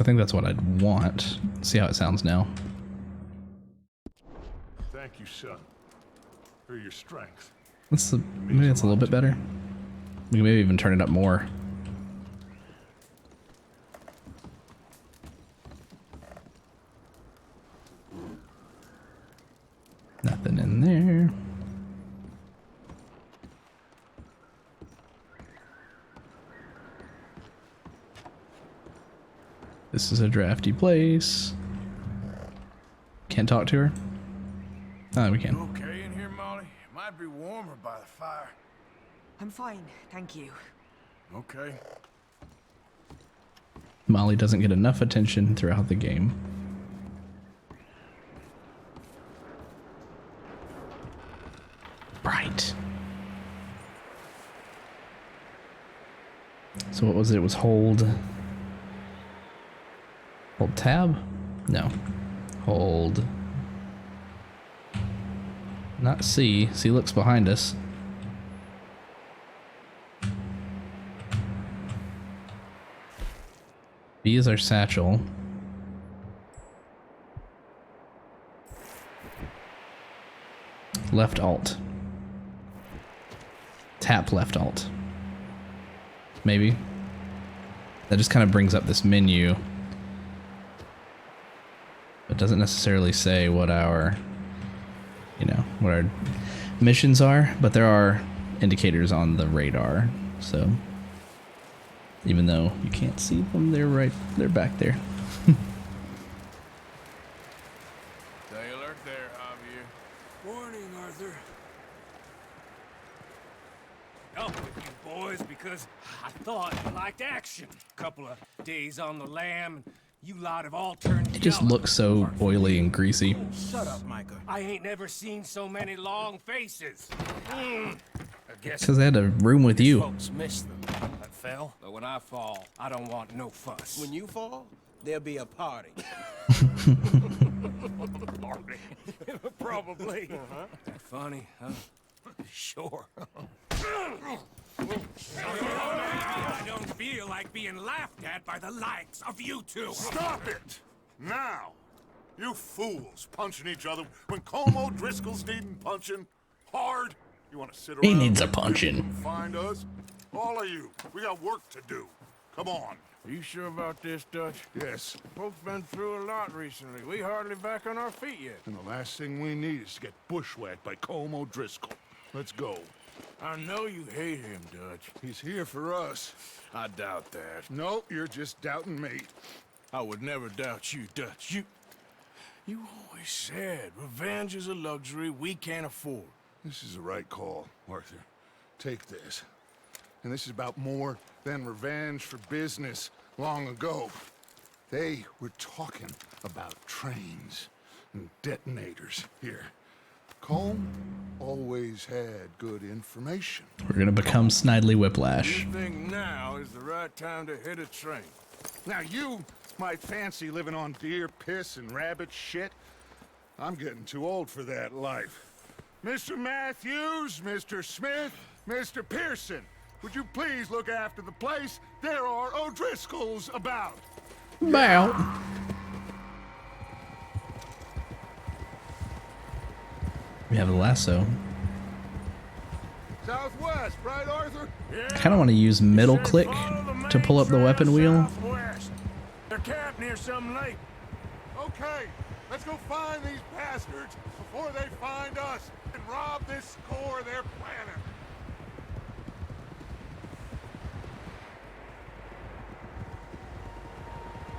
So I think that's what I'd want. See how it sounds now. Thank you, son. For your strength. Maybe that's a little bit better. We can maybe even turn it up more. Nothing in there. This is a drafty place. Can't talk to her? Oh, we can. Okay in here, Molly? It might be warmer by the fire. I'm fine, thank you. Okay. Molly doesn't get enough attention throughout the game. Right. So what was it? It was hold tab? No. Hold. Not C. C looks behind us. B is our satchel. Left alt. Tap left alt. Maybe. That just kind of brings up this menu. It doesn't necessarily say what our, what our missions are, but there are indicators on the radar. So even though you can't see them, they're back there. Stay alert there, Javier. Morning, Arthur. Up with you boys because I thought you liked action. Couple of days on the lam, and you lot have all turned It just yellow. looks so oily and greasy. Shut up, Micah. I ain't never seen so many long faces. I guess Because they had a room with you. Folks missed them. I fell. but when I fall, I don't want no fuss. When you fall, there'll be a party. Party. Probably. Funny, huh? Sure. I don't feel like being laughed at by the likes of you two. Stop it! Now! You fools punching each other when Como Driscoll's needing punching hard. You want to sit around? He needs a and punching. Find us? All of you. We got work to do. Come on. Are you sure about this, Dutch? Yes. Folks been through a lot recently. We hardly back on our feet yet. And the last thing we need is to get bushwhacked by Como Driscoll. Let's go. I know you hate him, Dutch. He's here for us. I doubt that. No, you're just doubting me. I would never doubt you, Dutch. You... You always said revenge is a luxury we can't afford. This is the right call, Arthur. Take this. And this is about more than revenge for business long ago. They were talking about trains and detonators here. Colm always had good information. We're gonna become Snidely Whiplash. You think now is the right time to hit a train? Now you might fancy living on deer piss and rabbit shit. I'm getting too old for that life. Mr. Matthews, Mr. Smith, Mr. Pearson, would you please look after the place? There are O'Driscolls about. Bow. We have a lasso. Southwest, right, Arthur? I kind of want to use middle click to pull up the weapon wheel. Southwest. They're camped near some lake. Okay, let's go find these bastards before they find us and rob this score they're planning.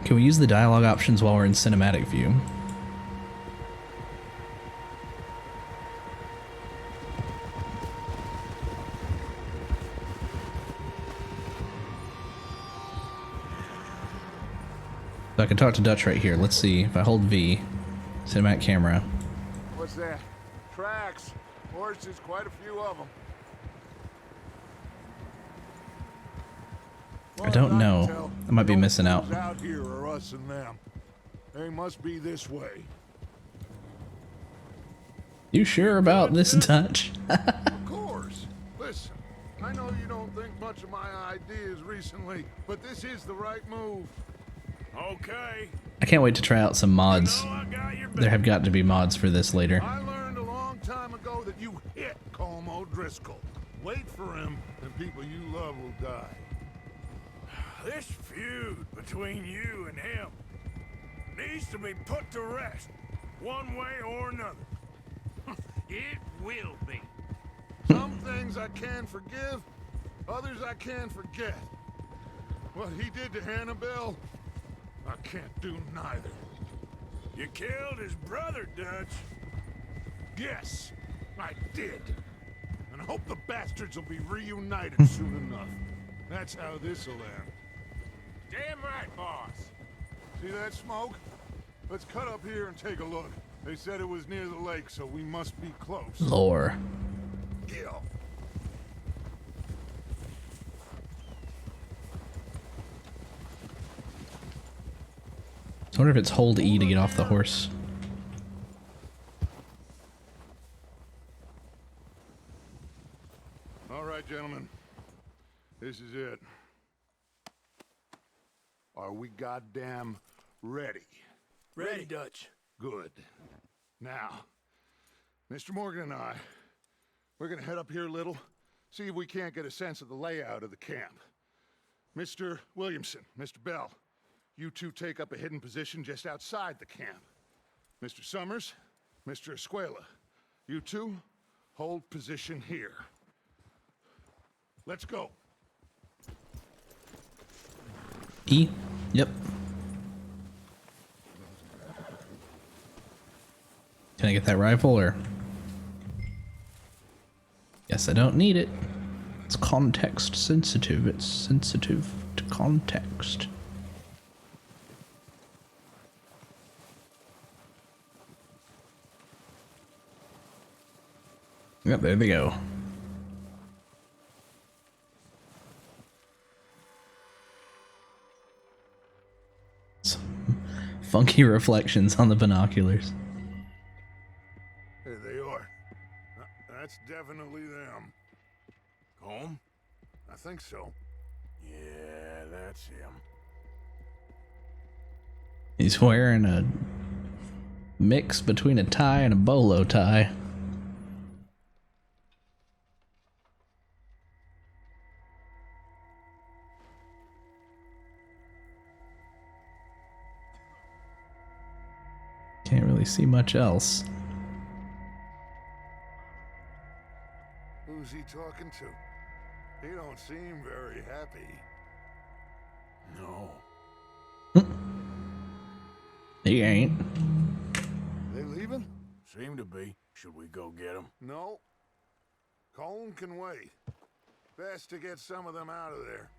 Can we use the dialogue options while we're in cinematic view? So I can talk to Dutch right here. Let's see if I hold V, cinematic camera. What's that? Tracks. Horses, quite a few of them. I don't know. I might be missing out. Out here are us and them. They must be this way. You sure about this, Dutch? Of course. Listen, I know you don't think much of my ideas recently, but this is the right move. Okay. I can't wait to try out some mods. You know I got your back. There have got to be mods for this later. I learned a long time ago that you hit Colm O'Driscoll. Wait for him, and people you love will die. This feud between you and him needs to be put to rest, one way or another. It will be. Some things I can forgive, others I can forget. What he did to Annabelle, I can't do neither. You killed his brother, Dutch. Yes, I did. And I hope the bastards will be reunited soon enough. That's how this'll end. Damn right, boss. See that smoke? Let's cut up here and take a look. They said it was near the lake, so we must be close. Lore. Yeah. I wonder if it's hold E to get off the horse. All right, gentlemen. This is it. Are we goddamn ready? Ready, Dutch. Good. Now, Mr. Morgan and I, we're gonna head up here a little, see if we can't get a sense of the layout of the camp. Mr. Williamson, Mr. Bell, you two take up a hidden position just outside the camp. Mr. Summers, Mr. Escuela, you two hold position here. Let's go. E? Yep. Can I get that rifle or? Yes, I don't need it. It's context sensitive. It's sensitive to context. Yep, there they go. Some funky reflections on the binoculars. There they are. That's definitely them. Home? I think so. Yeah, that's him. He's wearing a mix between a tie and a bolo tie. Can't really see much else. Who's he talking to? He don't seem very happy. No. He ain't. leaving? Seem to be. Should we go get them? No. Colm can wait. Best to get some of them out of there.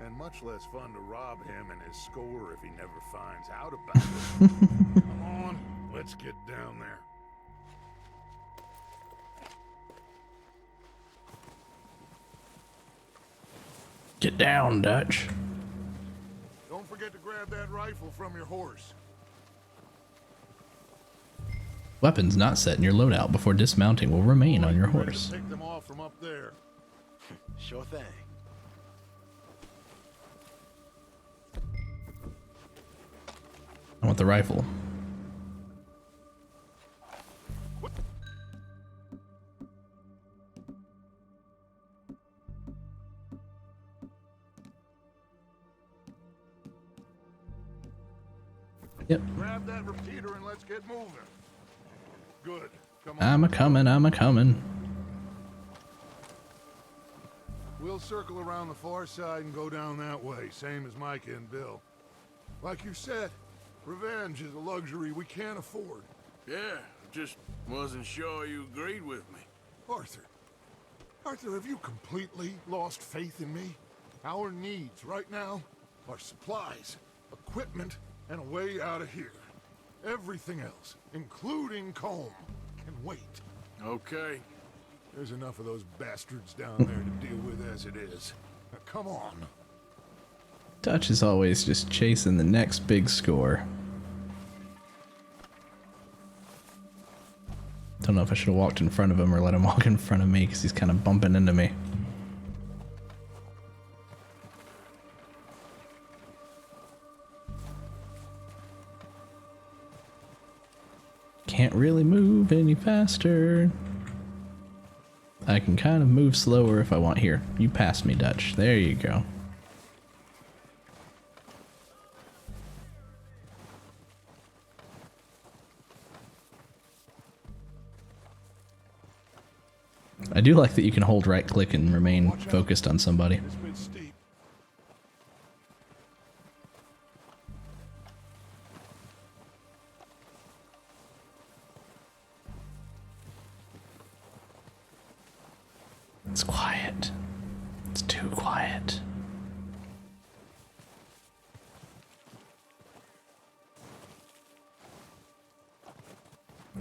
And much less fun to rob him and his score if he never finds out about it. Come on, let's get down there. Get down, Dutch. Don't forget to grab that rifle from your horse. Weapons not set in your loadout before dismounting will remain on your horse. Take them off from up there. Sure thing. I want the rifle. Yep. Grab that repeater and let's get moving. Good. Come on. I'm a coming. We'll circle around the far side and go down that way, same as Micah and Bill. Like you said, revenge is a luxury we can't afford. Yeah, just wasn't sure you agreed with me. Arthur, have you completely lost faith in me? Our needs right now are supplies, equipment, and a way out of here. Everything else, including Colm, can wait. Okay. There's enough of those bastards down there to deal with as it is. Now, come on. Dutch is always just chasing the next big score. Don't know if I should have walked in front of him or let him walk in front of me because he's kind of bumping into me. Can't really move any faster. I can kind of move slower if I want. Here, you passed me, Dutch. There you go. I do like that you can hold right click and remain focused on somebody. It's a bit steep. It's quiet. It's too quiet.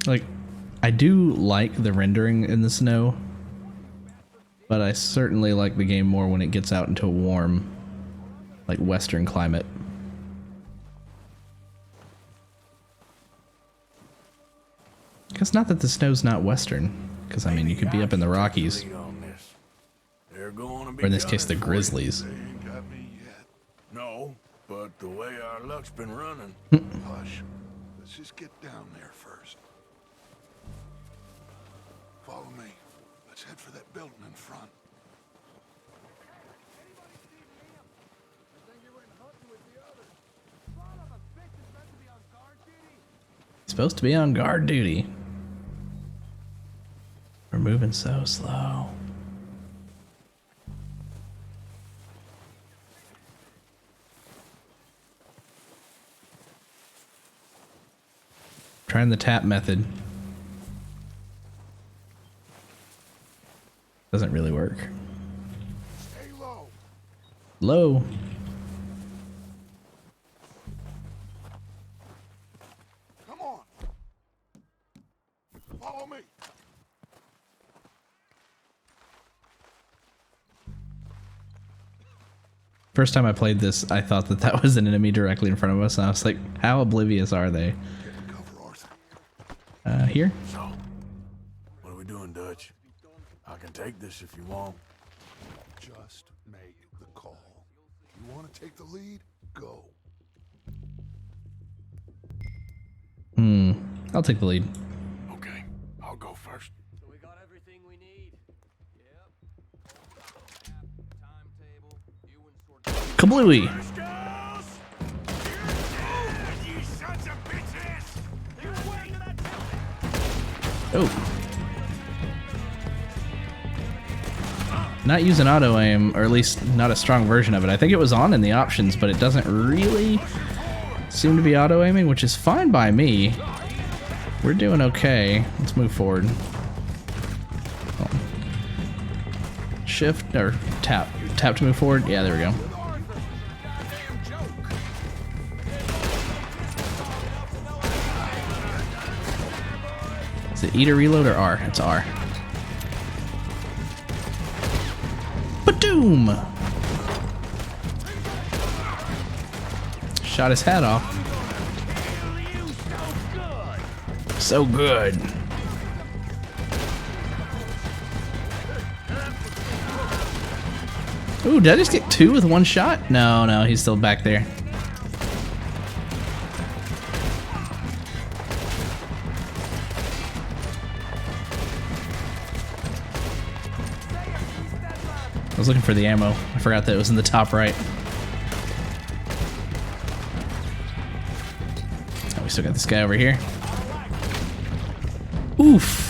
Like, I do like the rendering in the snow, but I certainly like the game more when it gets out into a warm, like, western climate. It's not that the snow's not western, because I mean, you could be up in the Rockies. Or in this case, the Grizzlies. They ain't got me yet. No, but the way our luck's been running. Hush. Let's just get down there first. Follow me. Let's head for that building in front. Supposed to be on guard duty. We're moving so slow. Trying the tap method. Doesn't really work. Stay low. Low. Come on. Follow me. First time I played this, I thought that that was an enemy directly in front of us, and I was like, how oblivious are they? Here? So, what are we doing, Dutch? I can take this if you want. Just make the call. You want to take the lead? Go. I'll take the lead. Okay, I'll go first. So we got everything we need. Yep. Timetable, you and sort Kablooey! You sons of bitches! You're waiting to that Oh. Not using auto aim, or at least not a strong version of it. I think it was on in the options, but it doesn't really seem to be auto-aiming, which is fine by me. We're doing okay. Let's move forward. Oh. Shift, or tap. Tap to move forward. Yeah, there we go. Is it E to reload or R? It's R. Ba-doom! Shot his hat off. So good. Ooh, did I just get 2 with 1 shot? No, no, he's still back there. I was looking for the ammo. I forgot that it was in the top right. Oh, we still got this guy over here. Oof.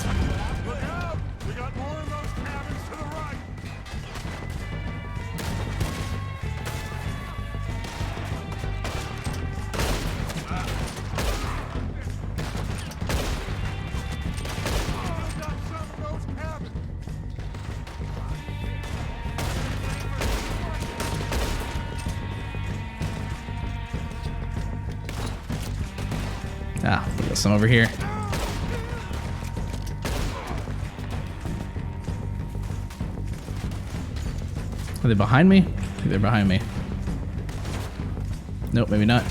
Ah, we got some over here. Are they behind me? I think they're behind me. Nope, maybe not.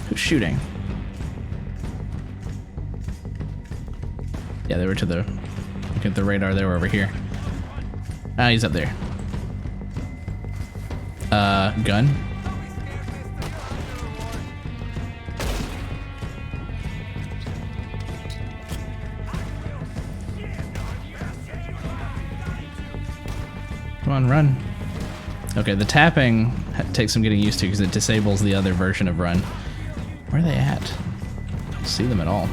Who's shooting? Yeah, they were to the... Look at the radar, they were over here. Ah, he's up there. Gun? Come on, run. Okay, the tapping takes some getting used to because it disables the other version of run. Where are they at? I don't see them at all.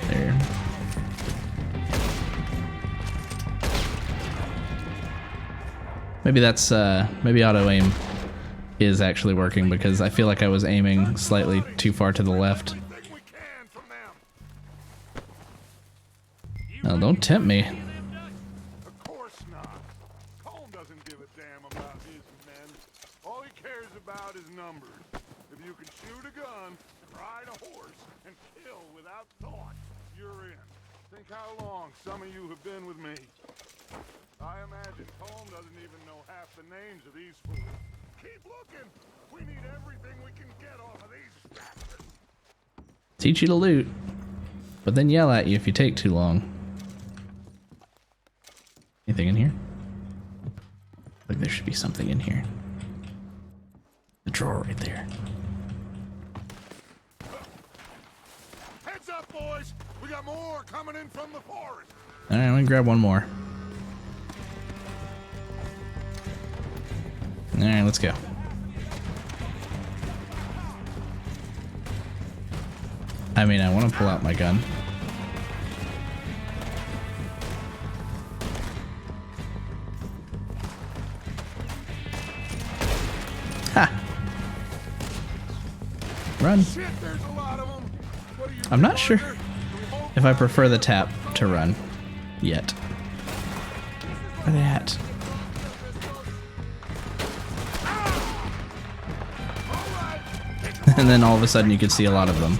There. Maybe that's, maybe auto-aim is actually working because I feel like I was aiming slightly too far to the left. No, don't tempt me. How long some of you have been with me. I imagine Colm doesn't even know half the names of these fools. Keep looking. We need everything we can get off of these bastards. Teach you to loot, but then yell at you if you take too long. Anything in here? Like there should be something in here. The drawer right there. Heads up, boys. We got more coming in from the forest. All right, I'm gonna grab one more. All right, let's go. I mean, I want to pull out my gun. Ha! Run. Shit, there's a lot of them. What are you I'm not sure if I prefer the tap to run yet. Where are they at? And then all of a sudden you could see a lot of them.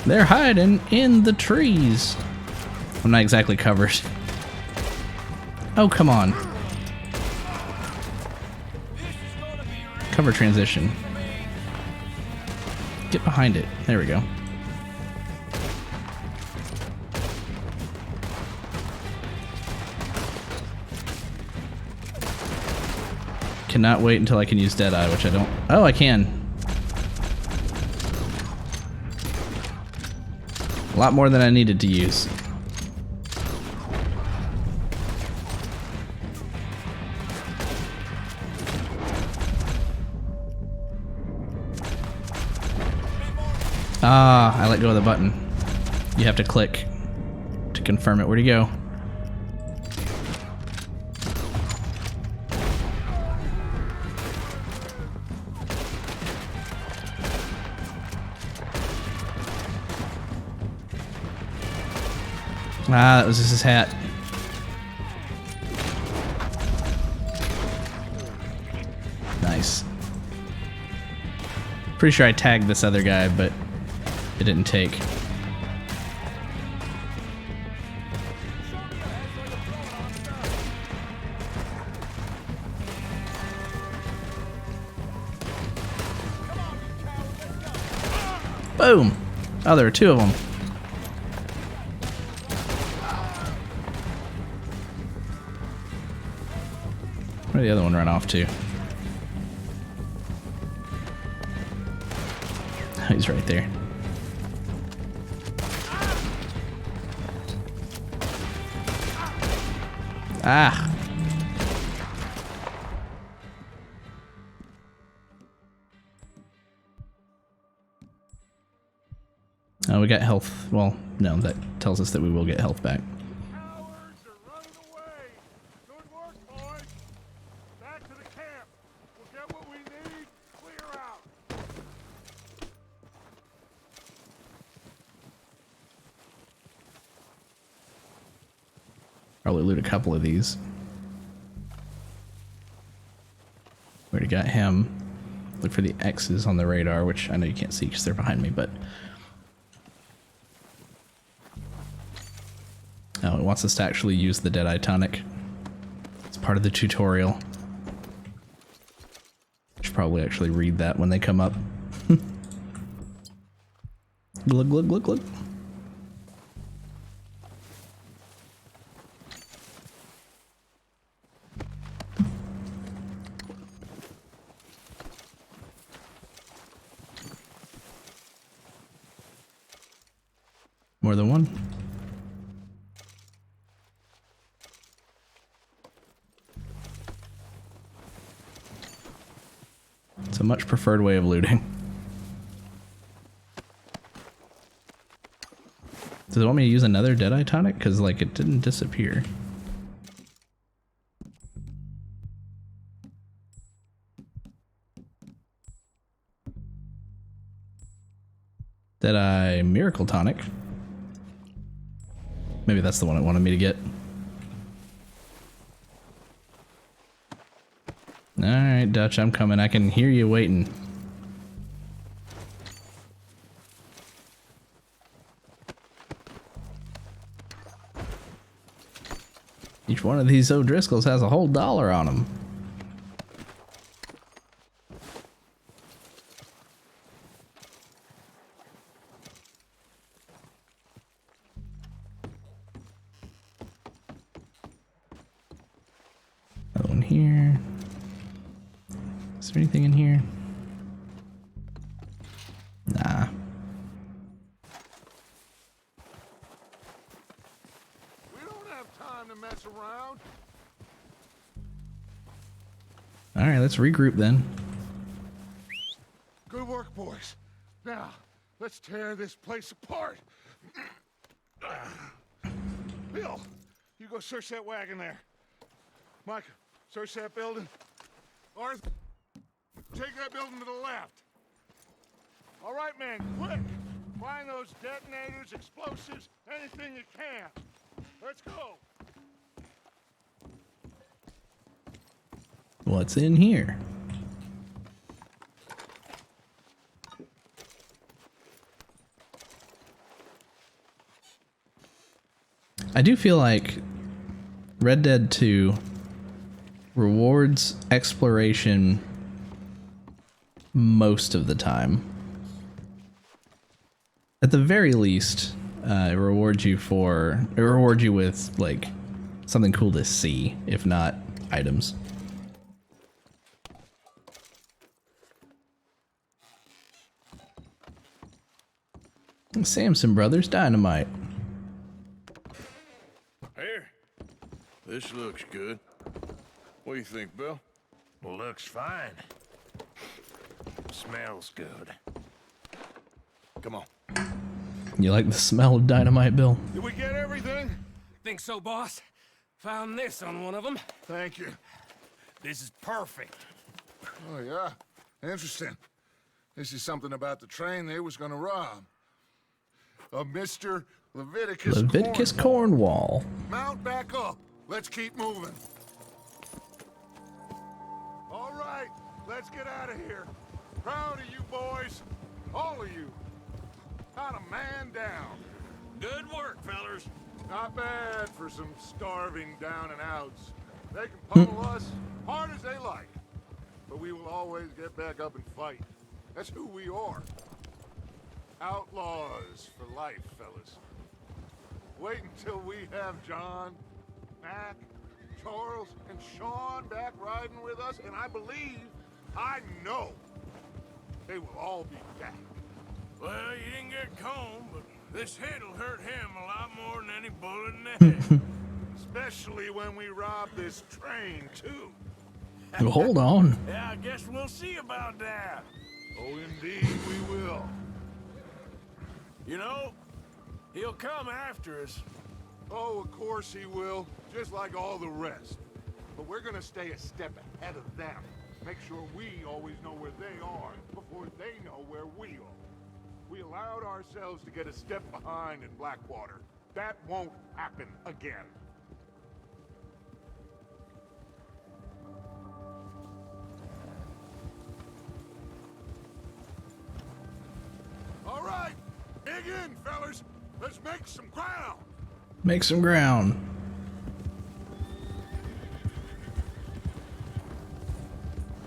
They're hiding in the trees. I'm not exactly covered. Oh, come on. Cover transition. Get behind it. There we go. Cannot wait until I can use Deadeye, which I don't... Oh, I can. A lot more than I needed to use. Ah, I let go of the button. You have to click to confirm it. Where'd he go? Ah, that was just his hat. Nice. Pretty sure I tagged this other guy, but it didn't take. Boom! Oh, there were two of them. Where'd the other one run off to? Oh, he's right there. Ah! Oh, we got health. Well, no, that tells us that we will get health back. Cowards are running away. Good work, boys. Back to the camp. We'll get what we need. Clear out. Probably loot a couple of these. We already got him. Look for the X's on the radar, which I know you can't see because they're behind me, but... Oh, it wants us to actually use the Deadeye tonic. It's part of the tutorial. Should probably actually read that when they come up. Glug, glug, glug, glug. More than one? It's a much preferred way of looting. Does it want me to use another Deadeye tonic? Because, like, it didn't disappear. Deadeye Miracle Tonic. Maybe that's the one it wanted me to get. Alright, Dutch, I'm coming. I can hear you waiting. Each one of these O'Driscolls has a whole $1 on them. Another one here. Is there anything in here? Nah. We don't have time to mess around. Alright, let's regroup then. Good work, boys. Now, let's tear this place apart. Bill, you go search that wagon there. Mike, search that building. Arthur, take that building to the left. All right, man, quick. Find those detonators, explosives, anything you can. Let's go. What's in here? I do feel like Red Dead 2 rewards exploration most of the time. At the very least, it rewards you with like something cool to see, if not items. Samson Brothers Dynamite. Here. This looks good. What do you think, Bill? Looks fine. Smells good. Come on. You like the smell of dynamite, Bill? Did we get everything? Think so, boss? Found this on one of them. Thank you. This is perfect. Oh, yeah? Interesting. This is something about the train they was gonna rob. A Mr. Leviticus Cornwall. Mount back up. Let's keep moving. All right, let's get out of here. Proud of you boys. All of you. Not a man down. Good work, fellers. Not bad for some starving down and outs. They can pummel us hard as they like. But we will always get back up and fight. That's who we are. Outlaws for life, fellas. Wait until we have John, Mac, Charles, and Sean back riding with us, and I know, they will all be back. Well, you didn't get Combe, but this hit'll hurt him a lot more than any bullet in the head. Especially when we rob this train, too. Well, hold on. Yeah, I guess we'll see about that. Oh, indeed we will. You know, he'll come after us. Oh, of course he will, just like all the rest. But we're gonna stay a step ahead of them. Make sure we always know where they are before they know where we are. We allowed ourselves to get a step behind in Blackwater. That won't happen again. All right, dig in, fellas. Let's make some ground. Make some ground.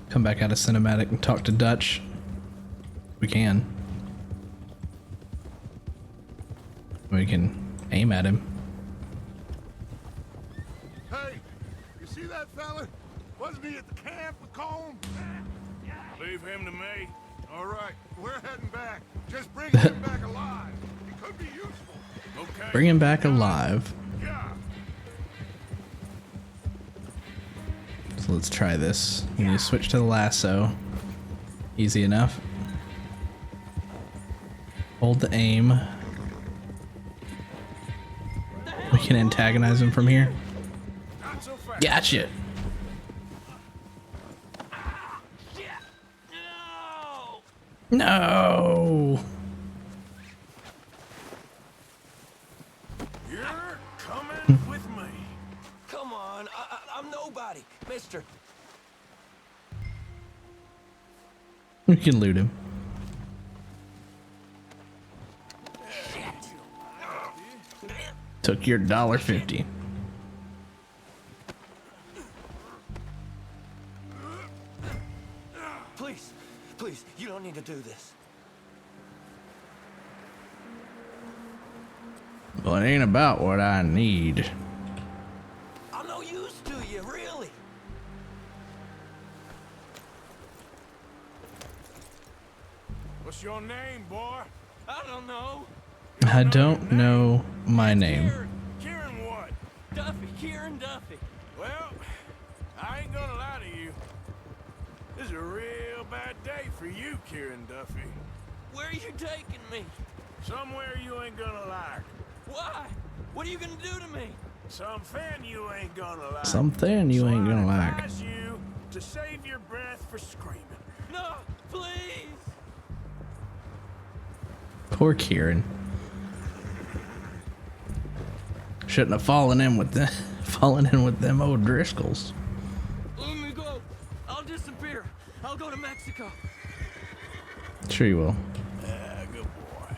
Come back out of cinematic and talk to Dutch. We can. We can aim at him. Hey, you see that fella? Wasn't he at the camp with Colm? Leave him to me. All right, we're heading back. Just bring him back alive. He could be useful. Okay. Bring him back alive. Yeah. So let's try this. We need to switch to the lasso. Easy enough. Hold the aim. We can antagonize him from here. Not so fast. Gotcha. No. You're coming with me. Come on, I'm nobody, mister. We can loot him. Took your $1.50. Please, you don't need to do this. Well, it ain't about what I need. I'm no use to you, really. What's your name, boy? I don't know. I don't know my name. Kieran what? Duffy, Kieran Duffy. Well, I ain't gonna lie to you. This is a real bad day for you, Kieran Duffy. Where are you taking me? Somewhere you ain't gonna like. Why? What are you gonna do to me? Something you ain't gonna like. Something you ain't gonna I like. advise you to save your breath for screaming. No, please. Poor Kieran. Shouldn't have fallen in with them old Driscolls. Let me go. I'll disappear. I'll go to Mexico. Sure you will. Yeah, good boy.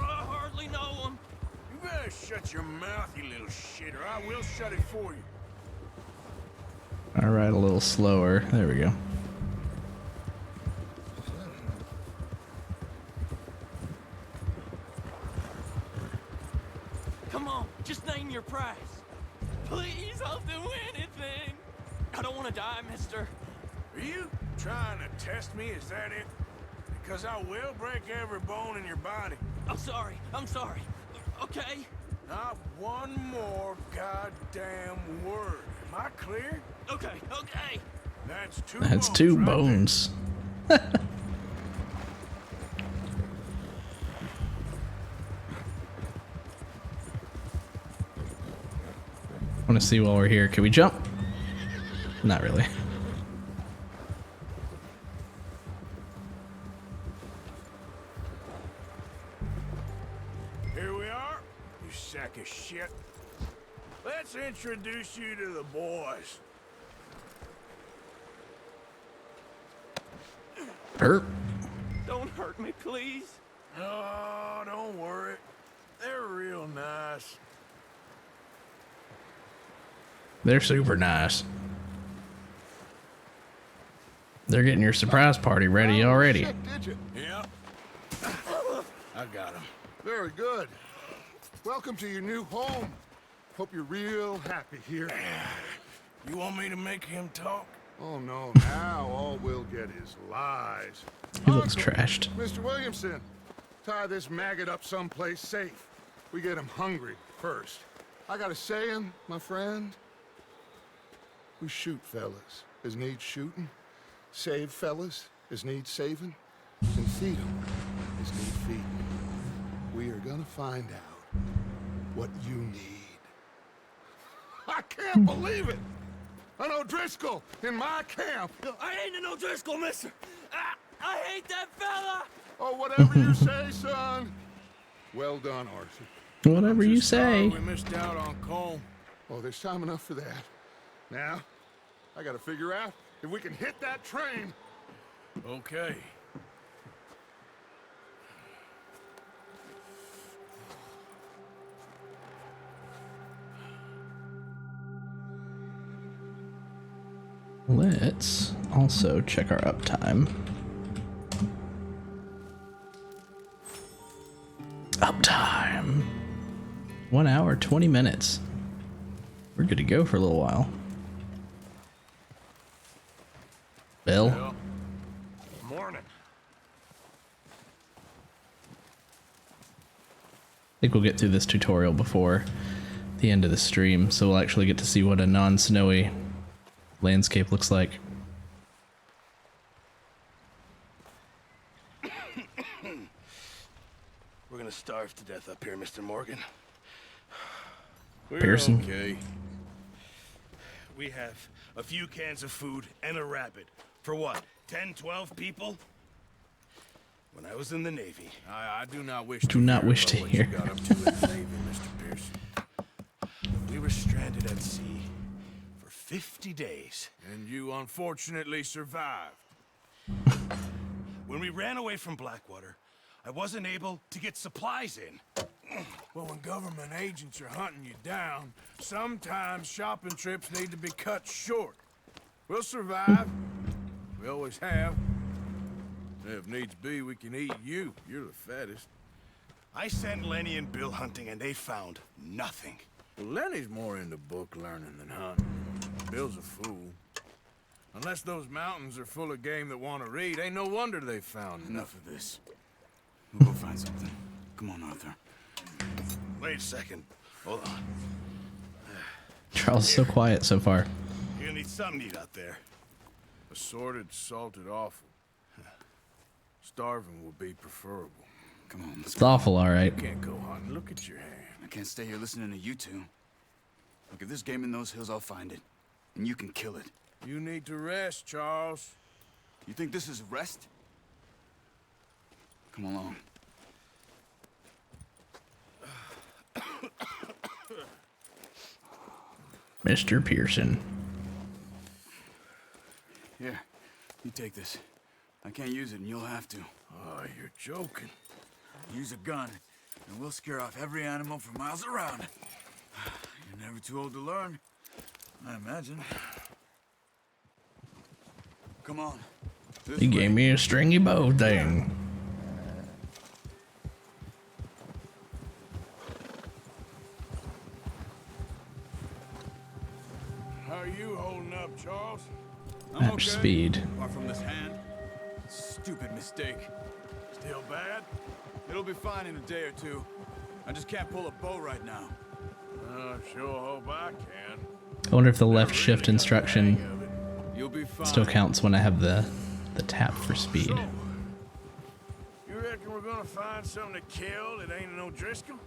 I hardly know him. You better shut your mouth, you little shit, or I will shut it for you. All right, a little slower. There we go. Come on, just name your price. Please, I'll do anything. I don't want to die, mister. Are you trying to test me? Is that it? Because I will break every bone in your body. I'm sorry. Okay? Not one more goddamn word. Am I clear? Okay. That's two bones. Right bones. I want to see while we're here. Can we jump? Not really. Let's introduce you to the boys. Hurt. Don't hurt me, please. Oh, don't worry. They're real nice. They're super nice. They're getting your surprise party ready already. Shit, did you? Yep. I got them. Very good. Welcome to your new home. Hope you're real happy here. You want me to make him talk? Oh, no. Now all we'll get is lies. He looks Uncle, trashed. Mr. Williamson, tie this maggot up someplace safe. We get him hungry first. I got a saying, my friend. We shoot fellas as need shooting, save fellas as need saving, and feed them as need feeding. We are gonna find out what you need. I can't believe it! An O'Driscoll in my camp! I ain't an O'Driscoll, mister! I hate that fella! Oh, whatever you say, son. Well done, Arthur. Whatever you say. We missed out on Colm. Oh, there's time enough for that. Now, I gotta figure out if we can hit that train. Okay. Let's also check our uptime. Uptime. 1 hour, 20 minutes. We're good to go for a little while. Bill? Well, morning. I think we'll get through this tutorial before the end of the stream, so we'll actually get to see what a non-snowy landscape looks like. We're gonna starve to death up here, Mr. Morgan. We're Pearson? okay. We have a few cans of food and a rabbit. For what, 10, 12 people? When I was in the Navy, I do not wish Do not wish to about what hear. you got up to in the Navy, Mr. Pearson. We were stranded at sea for 50 days. And you unfortunately survived. When we ran away from Blackwater, I wasn't able to get supplies in. Well, when government agents are hunting you down, sometimes shopping trips need to be cut short. We'll survive. We always have. If needs be, we can eat you. You're the fattest. I sent Lenny and Bill hunting, and they found nothing. Well, Lenny's more into book learning than hunting. Bill's a fool. Unless those mountains are full of game that want to read, ain't no wonder they found Enough of this. We'll go find something. Come on, Arthur. Wait a second. Hold on. Charles is so quiet so far. You're gonna need something to eat out there. Assorted, salted offal. Starving will be preferable. Come on, let's It's go. awful, alright. Can't go hunting. Look at your hand. I can't stay here listening to you two. Look, if there's game in those hills, I'll find it. And you can kill it. You need to rest, Charles. You think this is rest? Come along. Mr. Pearson. Here, you take this. I can't use it, and you'll have to. Oh, you're joking. Use a gun, and we'll scare off every animal for miles around. You're never too old to learn, I imagine. Come on. This He way. gave me a stringy bow thing. How are you holding up, Charles? I'm Match speed. Apart from this hand, stupid mistake. Still bad? It'll be fine in a day or two. I just can't pull a bow right now. Sure hope I can. I wonder if the left shift instruction You'll be fine. still counts when I have the tap for speed. So, you reckon we're gonna find something to kill that ain't an O'Driscoll?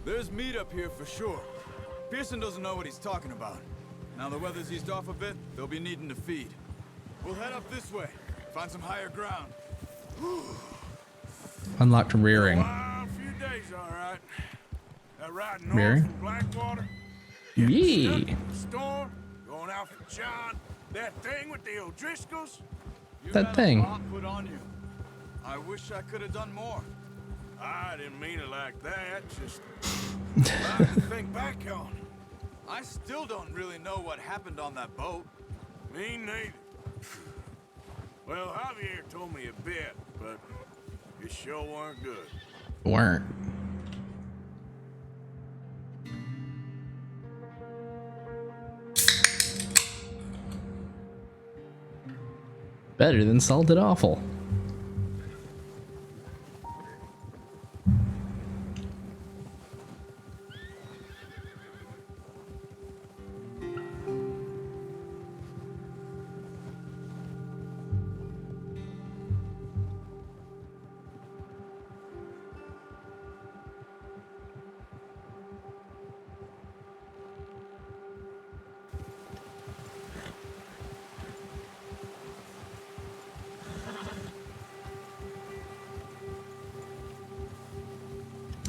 There's meat up here for sure. Pearson doesn't know what he's talking about. Now the weather's eased off a bit, they'll be needing to feed. We'll head up this way, find some higher ground. Unlocked rearing. A few days, all right. That ride north Rearing? from Blackwater, Yeah. Stuck in the storm, going out for John, that thing with the O'Driscolls. You That had thing. a lot put on you. I wish I could have done more. I didn't mean it like that, just I to think back on. I still don't really know what happened on that boat. Me neither. Well, Javier told me a bit, but it sure weren't good. Weren't. Better than salted awful.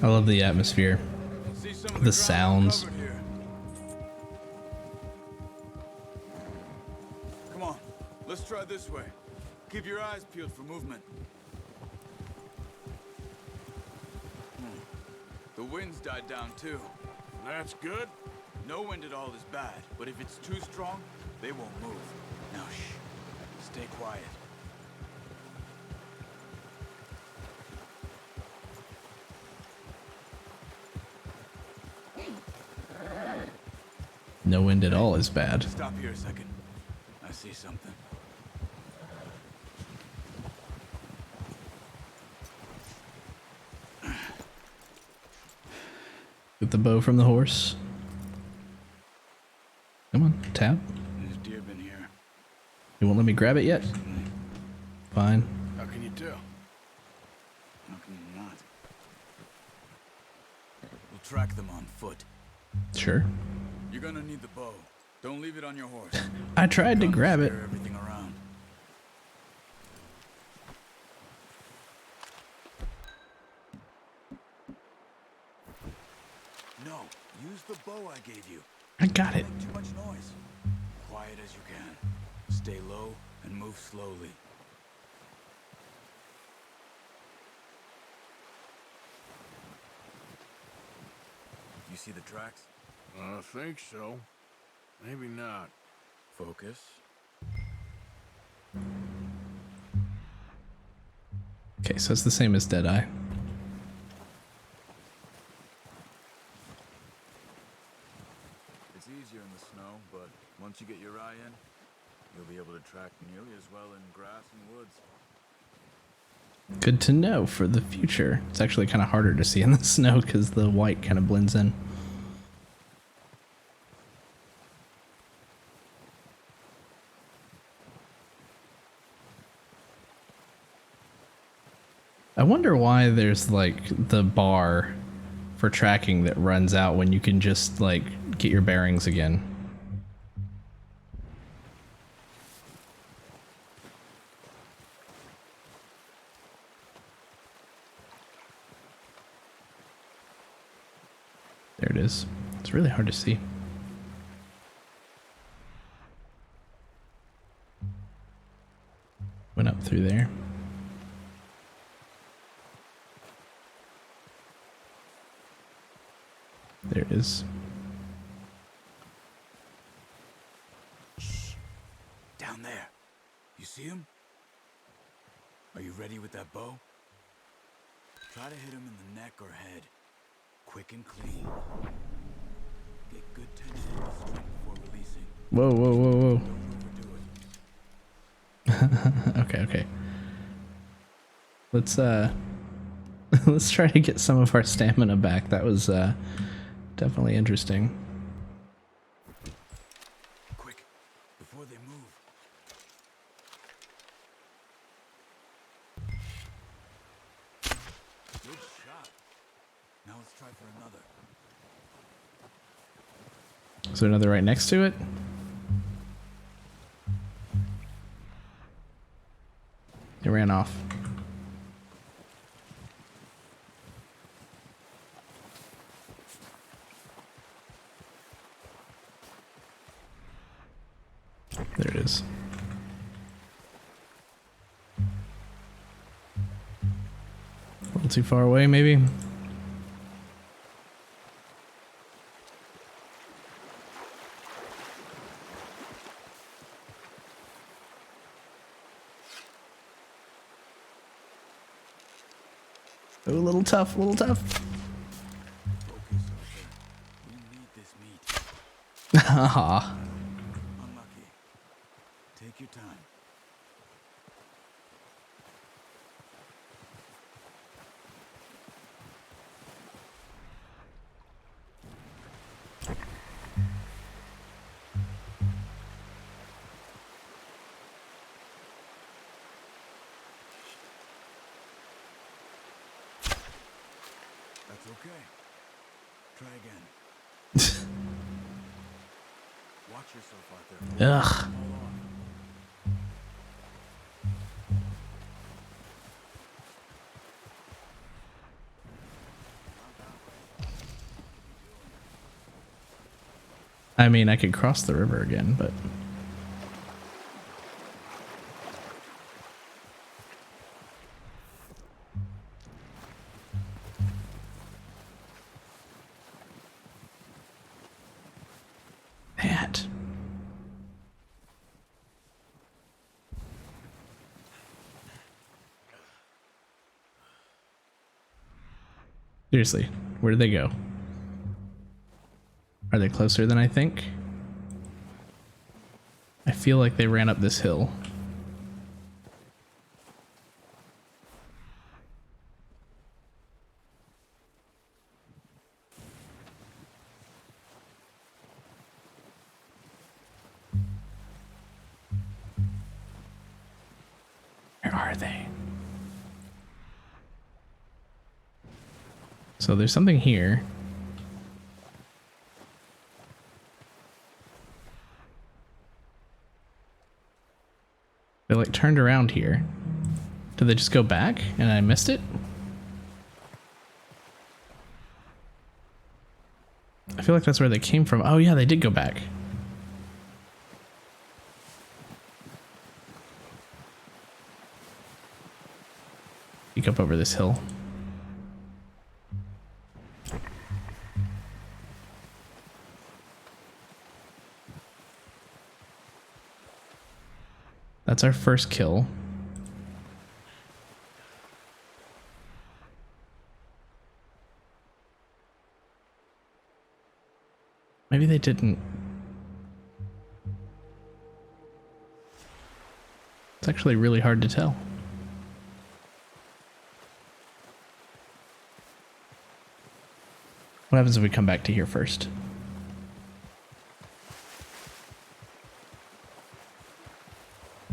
I love the atmosphere, See some of the ground sounds. covered here. Come on, let's try this way. Keep your eyes peeled for movement. The wind's died down too. That's good. No wind at all is bad, but if it's too strong, they won't move. Now shh, stay quiet. No wind at all is bad. Stop here a second. I see something. Get the bow from the horse. Come on, tap. There's deer been here. You won't let me grab it yet? Fine. How can you tell? How can you not? We'll track them on foot. Sure. You're gonna need the bow. Don't leave it on your horse. I tried to Guns grab it. scare everything around. No, use the bow I gave you. I got it. Don't make too much noise. Quiet as you can. Stay low and move slowly. You see the tracks? I think so. Maybe not. Focus. Okay, so it's the same as Deadeye. It's easier in the snow, but once you get your eye in, you'll be able to track nearly as well in grass and woods. Good to know for the future. It's actually kind of harder to see in the snow because the white kind of blends in. I wonder why there's like the bar for tracking that runs out when you can just like get your bearings again. There it is. It's really hard to see. Went up through there. There it is. Shh. Down there. You see him? Are you ready with that bow? Try to hit him in the neck or head. Quick and clean. Get good tension in the string before releasing. Whoa, whoa, whoa, Don't overdo it. whoa. Okay. Let's let's try to get some of our stamina back. That was definitely interesting. Quick, before they move. Good shot. Now let's try for another. Is there another right next to it? It ran off. There it is. A little too far away, maybe? Oh, a little tough, a little tough. Focus, Arthur. We need this meat. Haha. Unlucky. Take your time. That's okay. Try again. Watch yourself out there. Ugh. I mean, I could cross the river again, but... That. Seriously, where did they go? Are they closer than I think? I feel like they ran up this hill. Where are they? So there's something here. They like turned around here. Did they just go back and I missed it? I feel like that's where they came from. Oh yeah, they did go back. Peek up over this hill. That's our first kill. Maybe they didn't. It's actually really hard to tell. What happens if we come back to here first?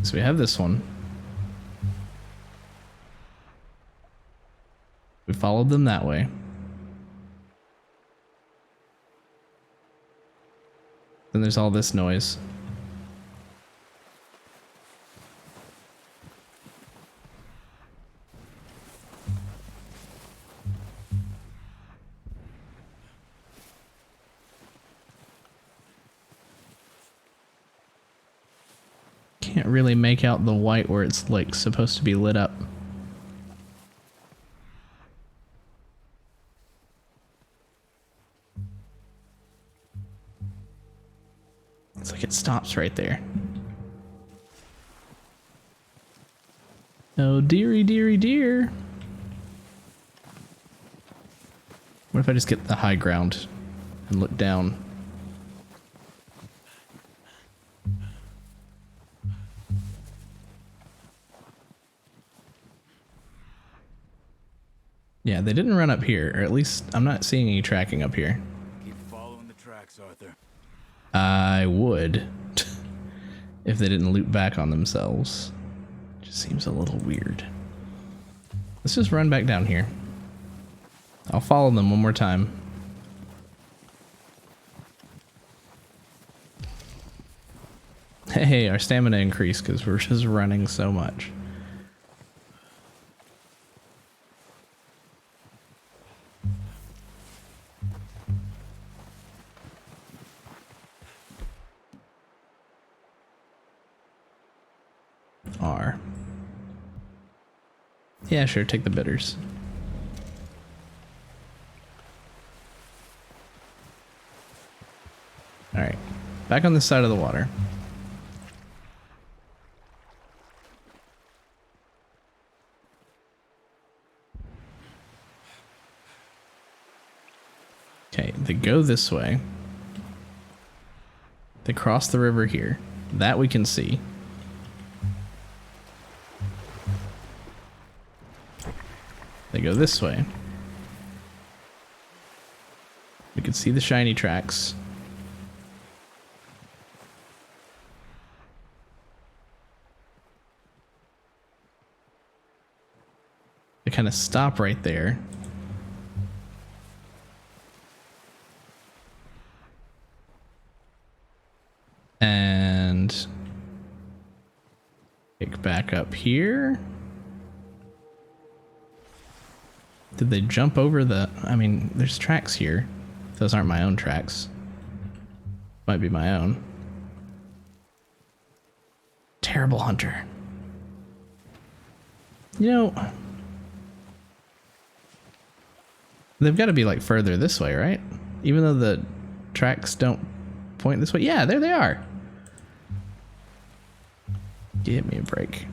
So we have this one. We followed them that way. Then there's all this noise. Can't really make out the white where it's like supposed to be lit up. It's like it stops right there. Oh dearie dearie dear. What if I just get the high ground and look down? Yeah, they didn't run up here, or at least I'm not seeing any tracking up here. Keep following the tracks, Arthur. I would, if they didn't loop back on themselves. Just seems a little weird. Let's just run back down here. I'll follow them one more time. Hey, our stamina increased because we're just running so much. Yeah, sure, take the bitters. Alright, back on this side of the water. Okay, they go this way. They cross the river here. That we can see. They go this way. We can see the shiny tracks. They kind of stop right there. And pick back up here. Did they jump over the... I mean, there's tracks here. Those aren't my own tracks. Might be my own. Terrible hunter. You know... They've got to be like further this way, right? Even though the tracks don't point this way. Yeah, there they are. Give me a break.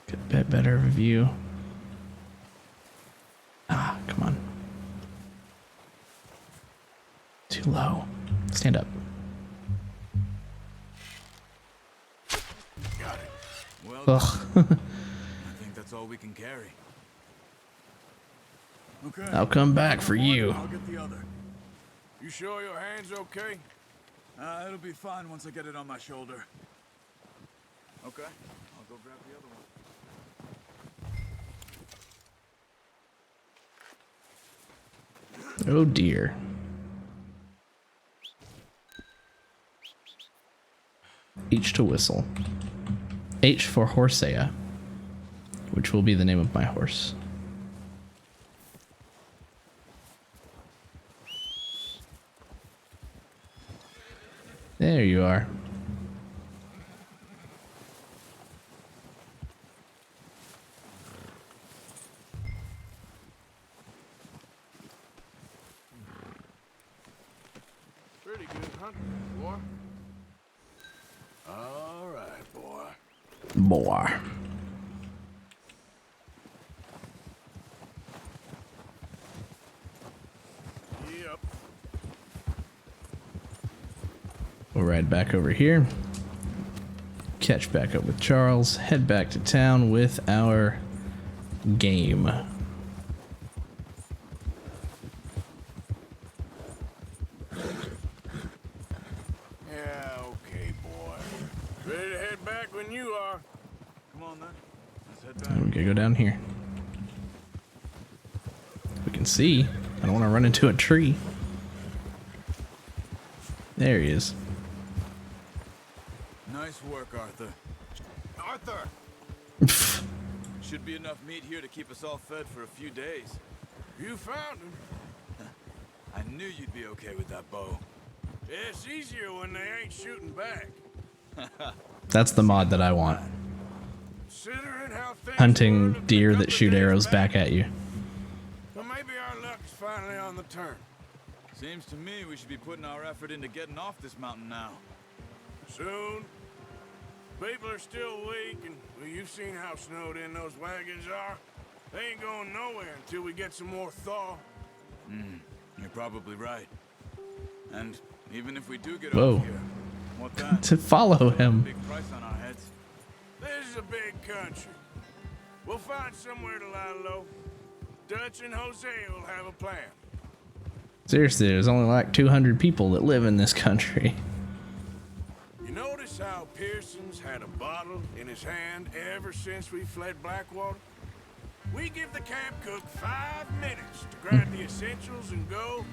Get a bit better of a view. Ah, come on. Too low. Stand up. Got it. Well, Ugh. I think that's all we can carry. Okay. I'll come back for you. I'll get the other. You sure your hand's okay? It'll be fine once I get it on my shoulder. Okay, I'll go grab the other one. Oh dear. H to whistle. H for Horsea, which will be the name of my horse. There you are. Pretty good hunting, boy. All right, boy. Boy. Yep. We'll ride back over here. Catch back up with Charles. Head back to town with our game. Yeah, okay, boy. Ready to head back when you are. Come on then. Let's head back. We gotta go down here. We can see. I don't want to run into a tree. There he is. Nice work, Arthur. Arthur! Should be enough meat here to keep us all fed for a few days. You found him. I knew you'd be okay with that bow. It's easier when they ain't shooting back. That's the mod that I want. Considering how things Hunting were a deer couple that shoot days arrows back at you. Well, maybe our luck is finally on the turn. Seems to me we should be putting our effort into getting off this mountain now. Soon. People are still weak, and well, you've seen how snowed in those wagons are. They ain't going nowhere until we get some more thaw. You're probably right. And even if we do get Whoa. off here, what then? To follow him. Big price on our heads. This is a big country. We'll find somewhere to lie low. Dutch and Jose will have a plan. Seriously, there's only like 200 people that live in this country. You notice how Pearson's had a bottle in his hand ever since we fled Blackwater? We give the camp cook 5 minutes to grab the essentials and go,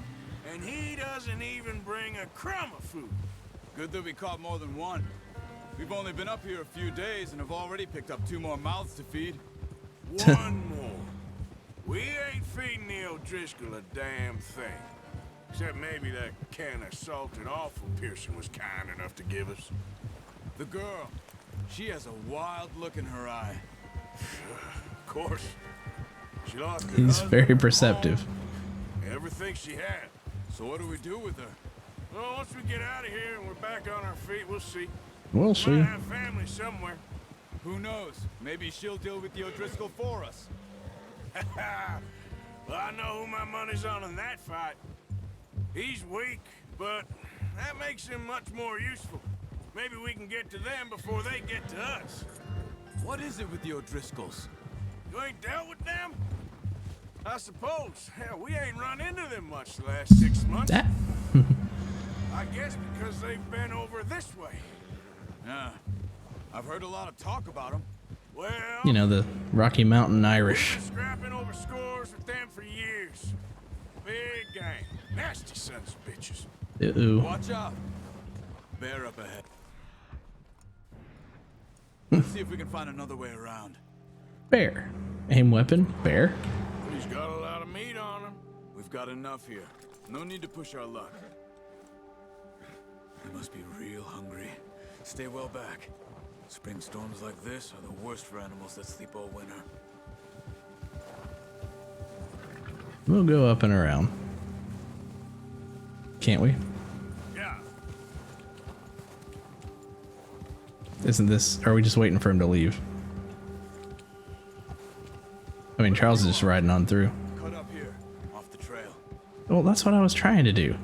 and he doesn't even bring a crumb of food. Good that we caught more than one. We've only been up here a few days and have already picked up 2 more mouths to feed. One more. We ain't feeding the O'Driscoll a damn thing. Except maybe that can of salted offal Pearson was kind enough to give us. The girl. She has a wild look in her eye. Of course. She lost her He's husband, very perceptive. home, everything she had. So what do we do with her? Well, once we get out of here and we're back on our feet, we'll see. We'll We see. might have family somewhere. Who knows? Maybe she'll deal with the O'Driscoll for us. Well, I know who my money's on in that fight. He's weak, but that makes him much more useful. Maybe we can get to them before they get to us. What is it with the O'Driscolls? You ain't dealt with them? I suppose. Hell, we ain't run into them much the last 6 months. That. I guess because they've been over this way. Yeah. I've heard a lot of talk about them. Well, You know, the Rocky Mountain Irish. we've been scrapping over scores with them for years. Big gang. Nasty sons of bitches. Ooh. Watch out. Bear up ahead. Let's see if we can find another way around. Bear. Aim weapon. Bear. He's got a lot of meat on him. We've got enough here. No need to push our luck. They must be real hungry. Stay well back. Spring storms like this are the worst for animals that sleep all winter. We'll go up and around. Can't we? Yeah. Isn't this... Are we just waiting for him to leave? I mean, Charles is just riding on through. Cut up here, off the trail. Well, that's what I was trying to do.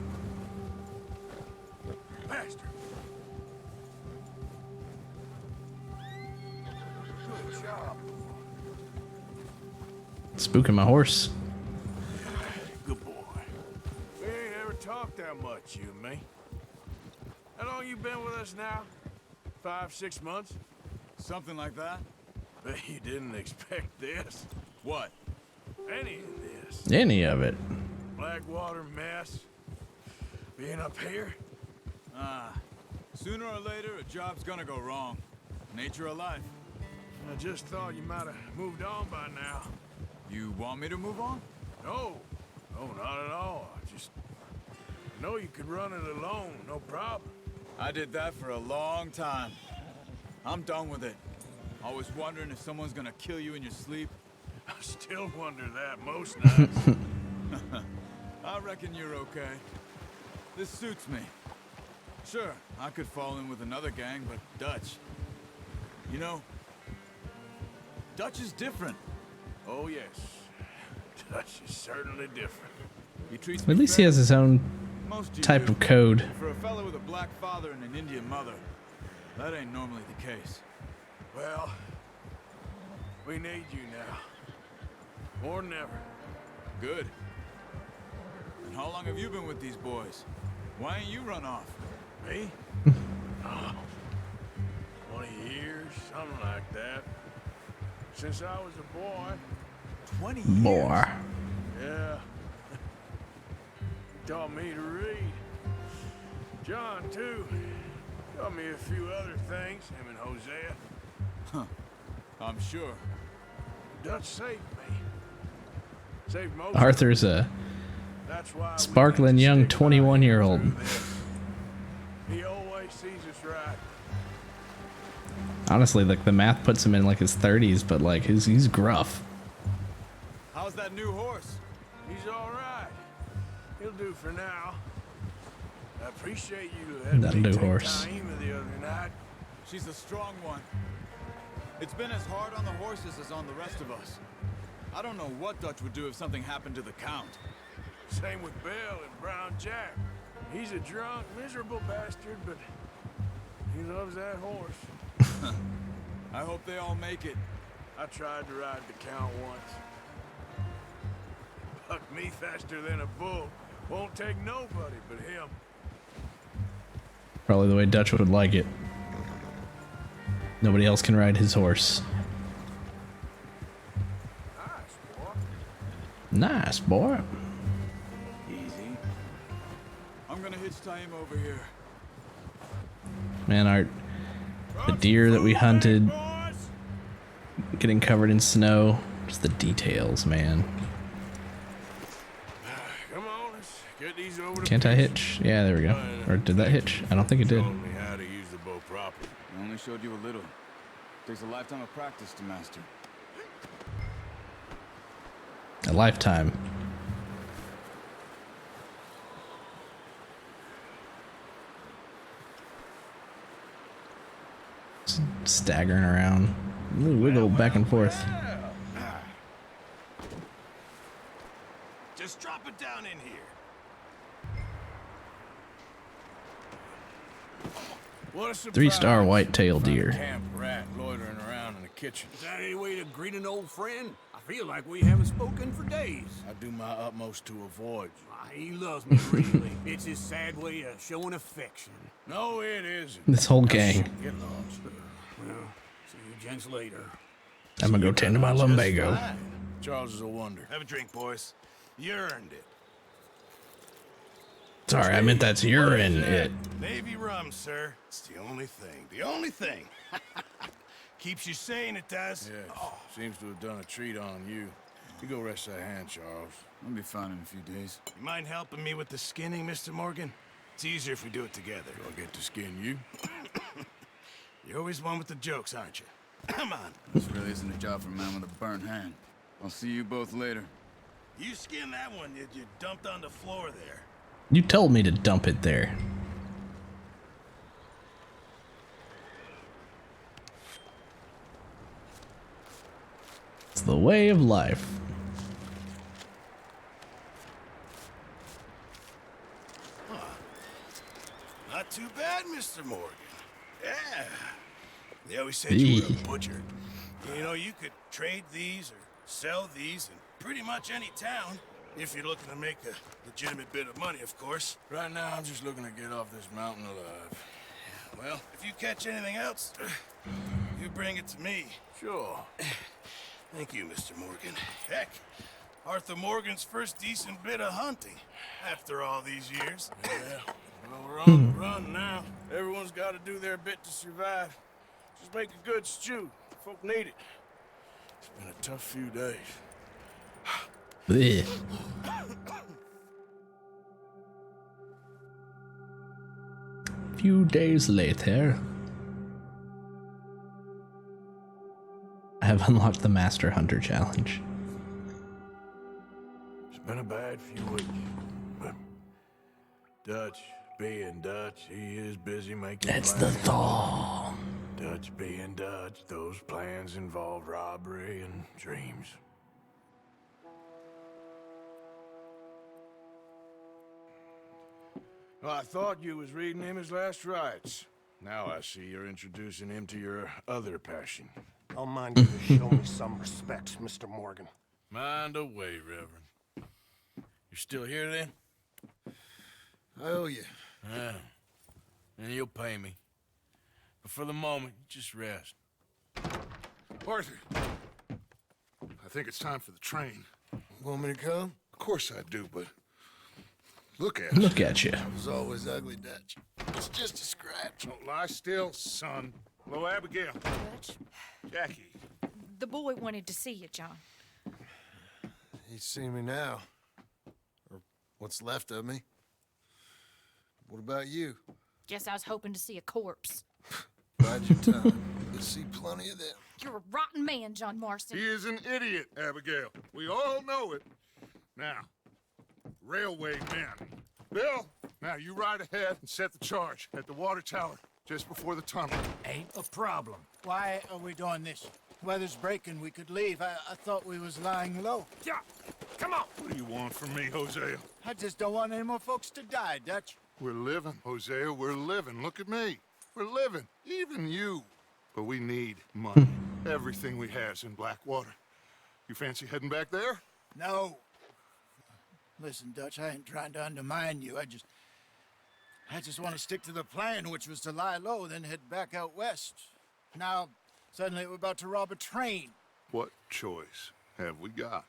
Bastard. Good job. Spooking my horse. Good boy. We ain't ever talked that much, you and me. How long you been with us now? 5, 6 months? Something like that? Bet you didn't expect this. What? Any of this. Any of it. Blackwater mess. Being up here. Sooner or later, a job's gonna go wrong. Nature of life. I just thought you might have moved on by now. You want me to move on? No. No, not at all. I just know you could run it alone, no problem. I did that for a long time. I'm done with it. Always wondering if someone's gonna kill you in your sleep. I still wonder that most nights. I reckon you're okay. This suits me. Sure, I could fall in with another gang, but Dutch. You know, Dutch is different. Oh, yes. Dutch is certainly different. He treats At me least he fair. has his own Most you type do. of code. For a fellow with a black father and an Indian mother, that ain't normally the case. Well, we need you now. More than ever. Good. And how long have you been with these boys? Why ain't you run off? Me? 20 years, something like that. Since I was a boy. 20 Boy. Yeah. He taught me to read. John, too. Taught me a few other things, him and Hosea. Huh. I'm sure. Dutch saved me. Saved most Arthur's of a me. That's why we sparkling need to young stick by 21-year-old. him through this. He always sees us right. Honestly, like the math puts him in like his 30s, but like he's gruff. How's that new horse? He's all right. He'll do for now. I appreciate you letting That me new take horse. Taima the other night. She's a strong one. It's been as hard on the horses as on the rest of us. I don't know what Dutch would do if something happened to the Count. Same with Bill and Brown Jack. He's a drunk, miserable bastard, but he loves that horse. I hope they all make it. I tried to ride the Count once. Bucked me faster than a bull. Won't take nobody but him. Probably the way Dutch would like it. Nobody else can ride his horse. Nice, boy. Easy. I'm gonna hitch Taima over here. Man, Art, the deer that we hunted, getting covered in snow, just the details, man. Come on, let's get these ease over the Can't I piece. hitch? Yeah, there we go. Or did that hitch? I don't think it did. Told me how to use the bow properly. I only showed you a little. Takes a lifetime of practice to master. A lifetime. Staggering around. Wiggle back and forth. Just drop it down in here. What a surprise. 3-star white-tailed Found a deer. camp rat loitering around in the kitchen. Is that any way to greet an old friend? I feel like we haven't spoken for days. I do my utmost to avoid you. He loves me, really. It's his sad way of showing affection. No, it isn't. This whole gang. Get lost. Well, see you gents later. I'm gonna go tend to my Just lumbago. fine. Charles is a wonder. Have a drink, boys. You earned it. Sorry, I meant that's urine. It. Navy rum, sir. It's the only thing. The only thing. Keeps you sane, it does. Yes. Seems to have done a treat on you. You go rest that hand, Charles. I'll be fine in a few days. You mind helping me with the skinning, Mr. Morgan? It's easier if we do it together. Do I get to skin you? You're always one with the jokes, aren't you? Come on. This really isn't a job for a man with a burnt hand. I'll see you both later. You skinned that one that you dumped on the floor there. You told me to dump it there. It's the way of life. Not too bad, Mr. Morgan. Yeah. They always said you were a butcher. You know, you could trade these or sell these in pretty much any town. If you're looking to make a legitimate bit of money, of course. Right now, I'm just looking to get off this mountain alive. Well, if you catch anything else, you bring it to me. Sure. Thank you, Mr. Morgan. Heck, Arthur Morgan's first decent bit of hunting after all these years. Yeah. Well, we're on the run now. Everyone's got to do their bit to survive. Just make a good stew. Folk need it. It's been a tough few days. Blech. Few days later, I have unlocked the Master Hunter challenge. It's been a bad few weeks, but Dutch being Dutch, he is busy making It's plans. the thaw. Dutch being Dutch, those plans involve robbery and dreams. Well, I thought you was reading him his last rites. Now I see you're introducing him to your other passion. I'll mind you to show me some respect, Mr. Morgan. Mind away, Reverend. You're still here then? I owe you. Yeah. And you'll pay me. But for the moment, just rest. Arthur, I think it's time for the train. Want me to come? Of course I do, but look at Look at you. It was always ugly, Dutch. It's just a scratch. Don't lie still, son. Hello, Abigail. Dutch, Jackie. the boy wanted to see you, John. He's seen me now. Or what's left of me. What about you? Guess I was hoping to see a corpse. Bide your time. You'll see plenty of them. You're a rotten man, John Marston. He is an idiot, Abigail. We all know it. Now, railway men. Bill, now you ride ahead and set the charge at the water tower just before the tunnel. Ain't a problem. Why are we doing this? Weather's breaking. We could leave. I thought we was lying low. Yeah, come on. What do you want from me, Hosea? I just don't want any more folks to die, Dutch. We're living, Hosea. We're living. Look at me. We're living. Even you. But we need money. Everything we have's in Blackwater. You fancy heading back there? No. Listen, Dutch, I ain't trying to undermine you. I just want to stick to the plan, which was to lie low, then head back out west. Now, suddenly we're about to rob a train. What choice have we got?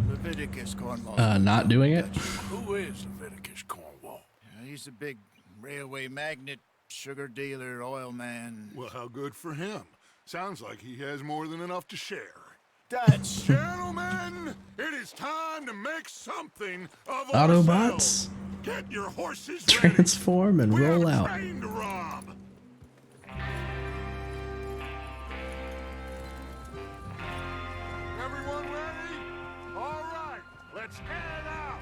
Leviticus Cornwall. Not doing it? Who is Leviticus Cornwall? He's a big railway magnate, sugar dealer, oil man. Well, how good for him. Sounds like he has more than enough to share. Dutch! Gentlemen, it is time to make something of Autobots? ourselves. Get your horses ready. Transform and We roll have a out. train to rob. Everyone ready? All right, let's head out.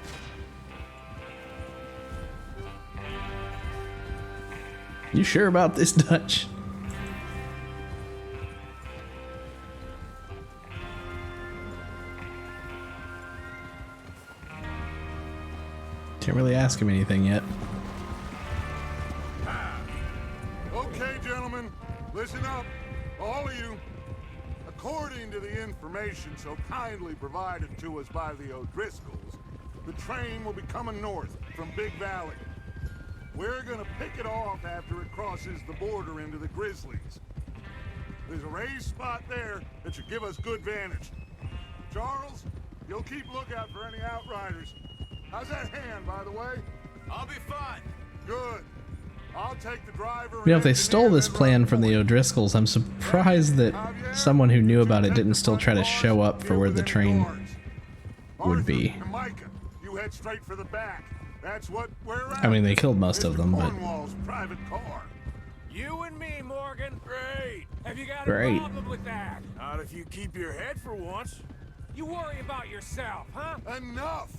You sure about this, Dutch? Didn't really ask him anything yet. Okay, gentlemen, listen up, all of you. According to the information so kindly provided to us by the O'Driscolls, the train will be coming north from Big Valley. We're gonna pick it off after it crosses the border into the Grizzlies. There's a raised spot there that should give us good vantage. Charles, you'll keep lookout for any outriders. How's that hand, by the way? I'll be fine. Good. I'll take the driver. You know, if they stole this plan from the O'Driscolls, I'm surprised that someone who knew about it didn't still try to show up for where the train would be. Micah, you head straight for the back. That's what we're at. I mean, they killed most of them, but Cornwall's private car. You and me, Morgan. Great. Have you got Great. a problem with that? Not if you keep your head for once. You worry about yourself, huh? Enough.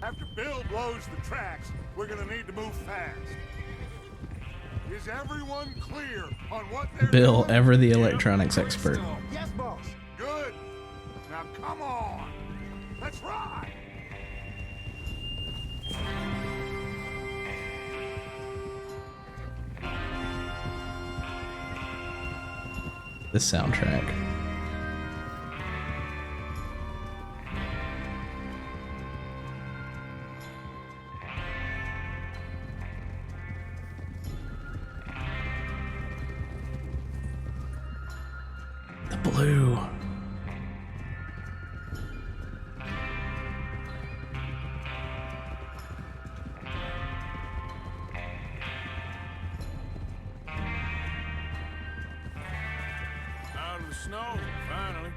After Bill blows the tracks, we're gonna need to move fast. Is everyone clear on what they're Bill, doing? ever the electronics expert. Yes, boss. Good. Now come on. Let's ride. This soundtrack. The blue. Out of the snow, finally.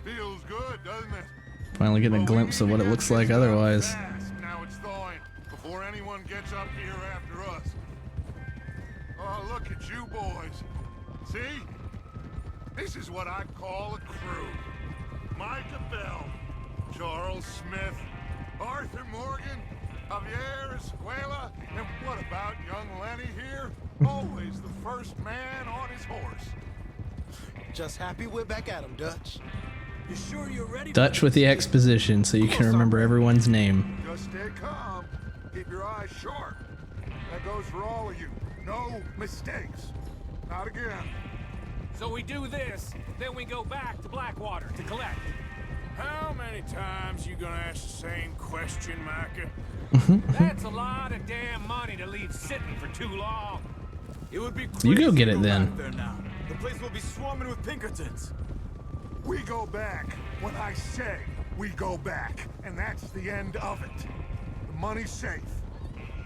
Feels good, doesn't it? Finally getting a glimpse of what it looks like otherwise. Now it's thawing before anyone gets up here after us. Oh, look at you boys. See? This is what I call a crew. Micah Bell, Charles Smith, Arthur Morgan, Javier Escuela, and what about young Lenny here? Always the first man on his horse. Just happy we're back at him, Dutch. You sure you're ready? Dutch with the exposition so you can remember everyone's name. Just stay calm. Keep your eyes sharp. That goes for all of you. No mistakes. Not again. So we do this, then we go back to Blackwater to collect. How many times you gonna ask the same question, Micah? That's a lot of damn money to leave sitting for too long. It would be You go crazy get to it go then. back there now. The place will be swarming with Pinkertons. We go back when I say we go back, and that's the end of it. The money's safe.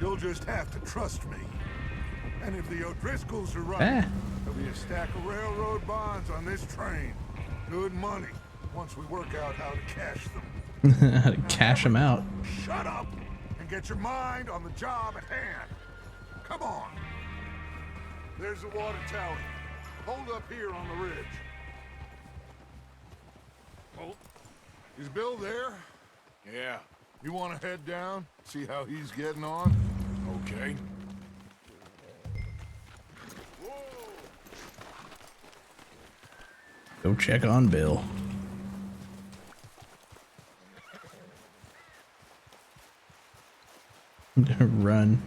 You'll just have to trust me. And if the O'Driscolls are right, there'll be a stack of railroad bonds on this train. Good money, once we work out how to cash them. How to cash them out. Shut up and get your mind on the job at hand. Come on. There's the water tower. Hold up here on the ridge. Oh, is Bill there? Yeah. You want to head down, see how he's getting on? Okay. Go check on Bill. Run.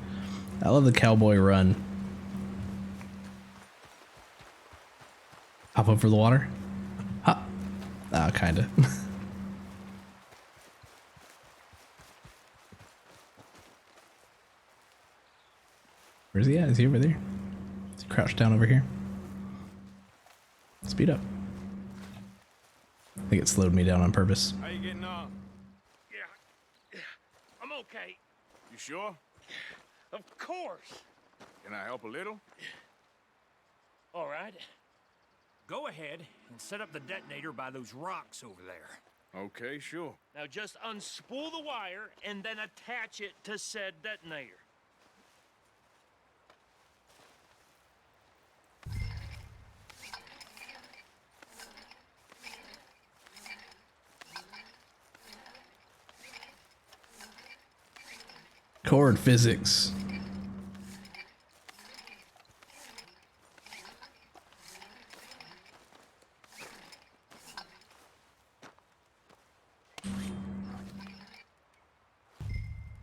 I love the cowboy run. Hop up for the water? Hop. Ah, kinda. Where's he at? Is he over there? Is he crouched down over here? Speed up. I think it slowed me down on purpose. How you getting on? Yeah, I'm okay. You sure? Of course. Can I help a little? All right. Go ahead and set up the detonator by those rocks over there. Okay, sure. Now just unspool the wire and then attach it to said detonator. Chord physics.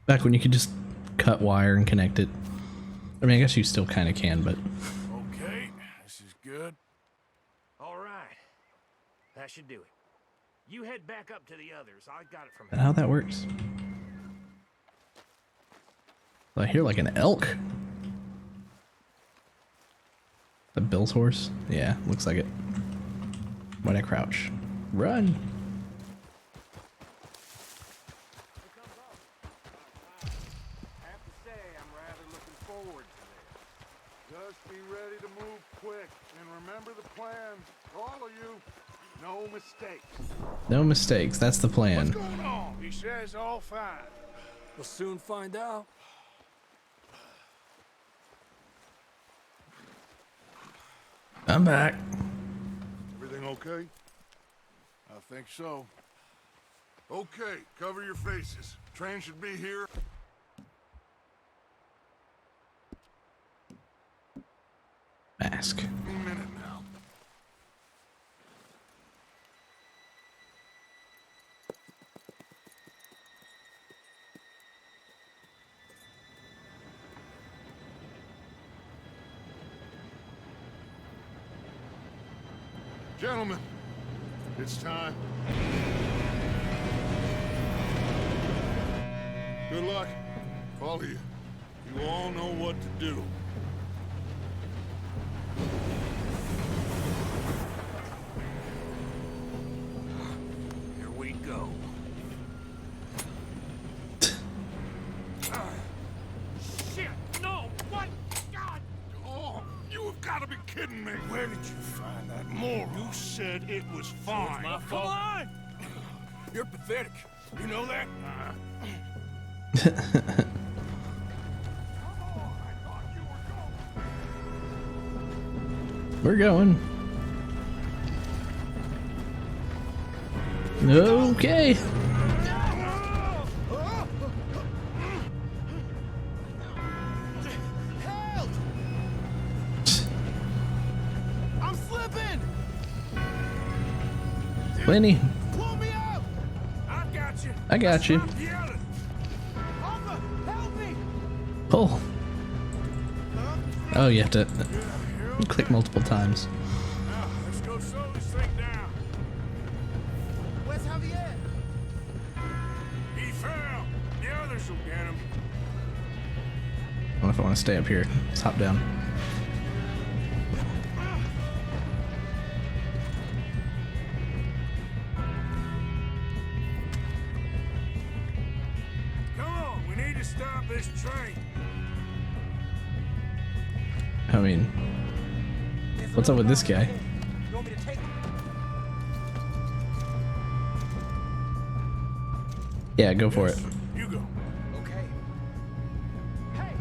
Back when you could just cut wire and connect it. I mean, I guess you still kind of can, but... Okay, this is good. All right. That should do it. You head back up to the others. I got it from Is that how that works? I hear like an elk. The Bill's horse? Yeah, looks like it. When I crouch. Run! Just be ready to move quick, and remember the plan. All of you, no mistakes. No mistakes, that's the plan. What's going on? He says all fine. We'll soon find out. I'm back. Everything okay? I think so. Okay, cover your faces. Train should be here. Mask. Any minute now. Gentlemen, it's time. Good luck, all of you. You all know what to do. Here we go. Shit! No! What? God! Oh, you have got to be kidding me. Where did you find that moron? You said it was fine. My fault. Come on! You're pathetic. You know that? We're going. Okay. Help! I'm slipping! Lenny, Pull me out! I got you. I got you. Stop yelling. Arthur, help me! Pull. Oh, you have to click multiple times. Now, let's go slow this thing down. Where's Javier? He fell. The others will get him. I don't know if I want to stay up here. Let's hop down. Come on, we need to stop this train. I mean, what's up with this guy? You want me to take him? Yeah, go for it. You go. Okay. Hey!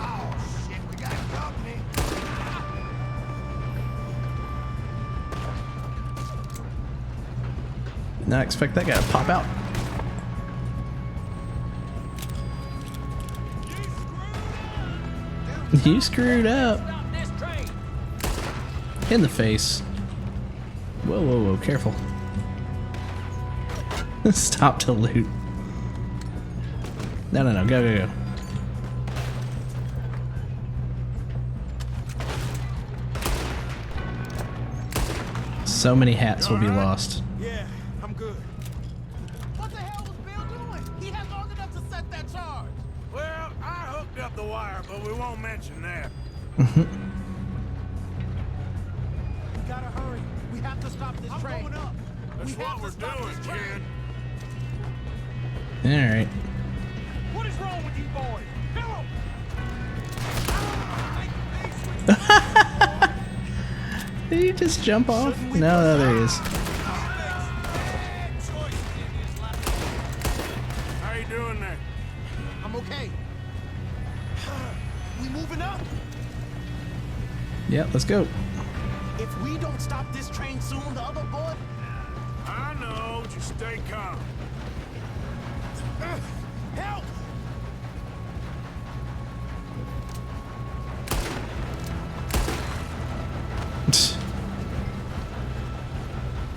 Oh, shit, we got company. Did not expect that guy to pop out. You screwed up. Stop this train! In the face. Whoa, whoa, whoa, careful. Stop to loot. No, no, no, go, go, go. So many hats will be lost. Yeah, I'm good. What the hell was Bill doing? He had long enough to set that charge. Well, I hooked up the wire, but we won't mention that. We gotta hurry. We have to stop this train. Going up. That's We have what to we're stop doing, this train. kid. right. What is wrong with you boys? Did he just jump off? No, there he is. How you doing there? I'm okay. We moving up? Yep, let's go. If we don't stop this train soon, the other boy... I know, just stay calm. Help!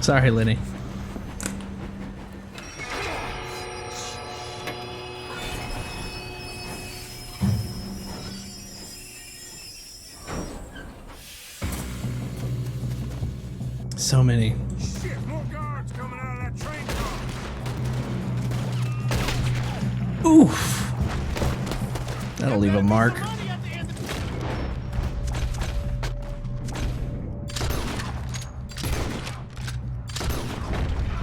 Sorry, Lenny. So many. Shit, more guards coming out of that train car. Oof. That'll leave a mark.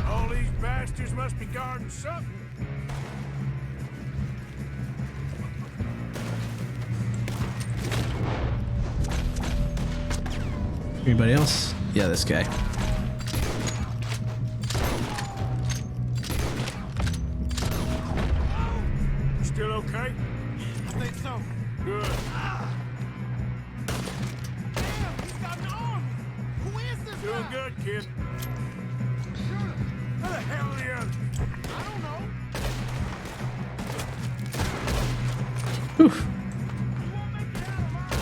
All these bastards must be guarding something. Anybody else? Yeah, this guy. Still okay? I think so. Good. Damn, he's got an army! Who is this Doing guy? good, kid. Where the hell are the others? I don't know. Oof. You won't make it out alive.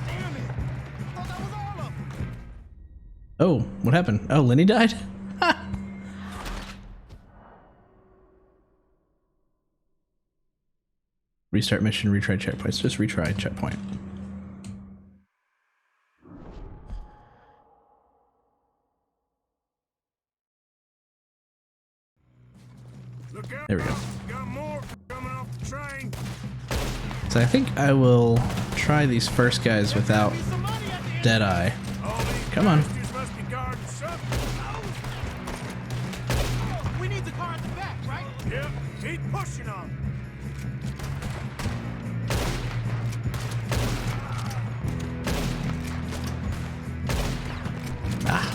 Damn it! I thought that was all of them. Oh, what happened? Oh, Lenny died? Restart mission, retry checkpoints. Just retry checkpoint. Look out. There we go. Got more coming off the train. So I think I will try these first guys without Deadeye. All these Come on. bastards must be guarding something. We need the car at the back, right? Yep, keep pushing on. Ah.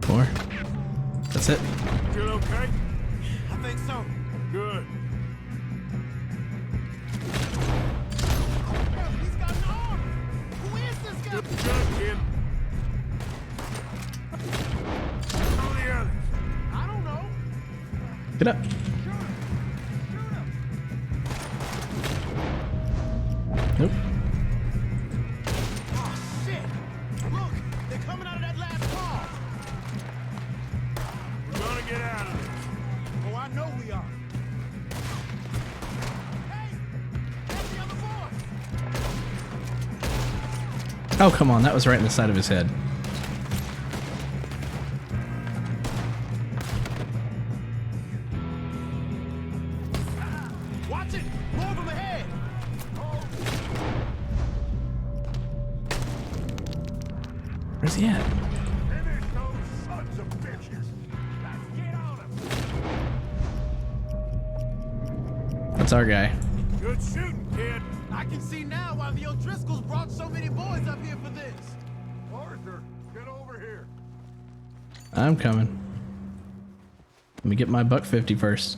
Four. That's it. Still okay? I think so. Good. Damn, he's got an army! Who is this guy? Good, kid. All the others. I don't know. Get up. Nope. Oh, shit! Look, they're coming out of that last car. We're gonna get out of this. Oh, I know we are. Hey, that's the other boy. Oh, come on. That was right in the side of his head. Watch it! More of them ahead! Where's he at? Finish those sons of bitches. Let's get on them. That's our guy. Good shooting, kid. I can see now why the O'Driscolls brought so many boys up here for this. Arthur, get over here. I'm coming. Let me get my buck 50 first.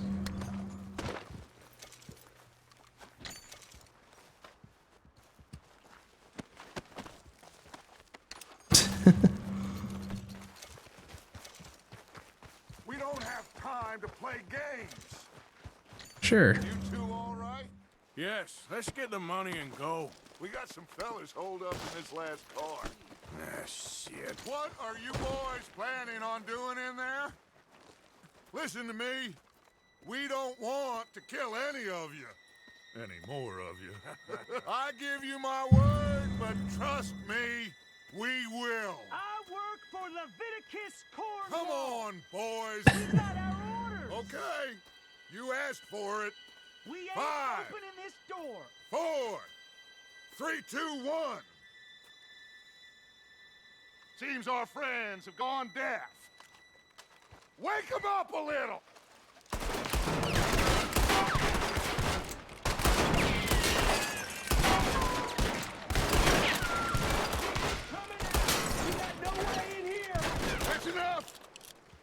We don't have time to play games. Sure. You two all right? Yes, let's get the money and go. We got some fellas holed up in this last car. Ah, shit. What are you boys planning on doing in there? Listen to me. We don't want to kill any of you. Any more of you? I give you my word, but trust me, we will. I work for Leviticus Corps. Come on, boys. We got our orders. Okay, you asked for it. We ain't 5, opening this door. 4, 3, 2, 1. Seems our friends have gone deaf. Wake them up a little! That's enough!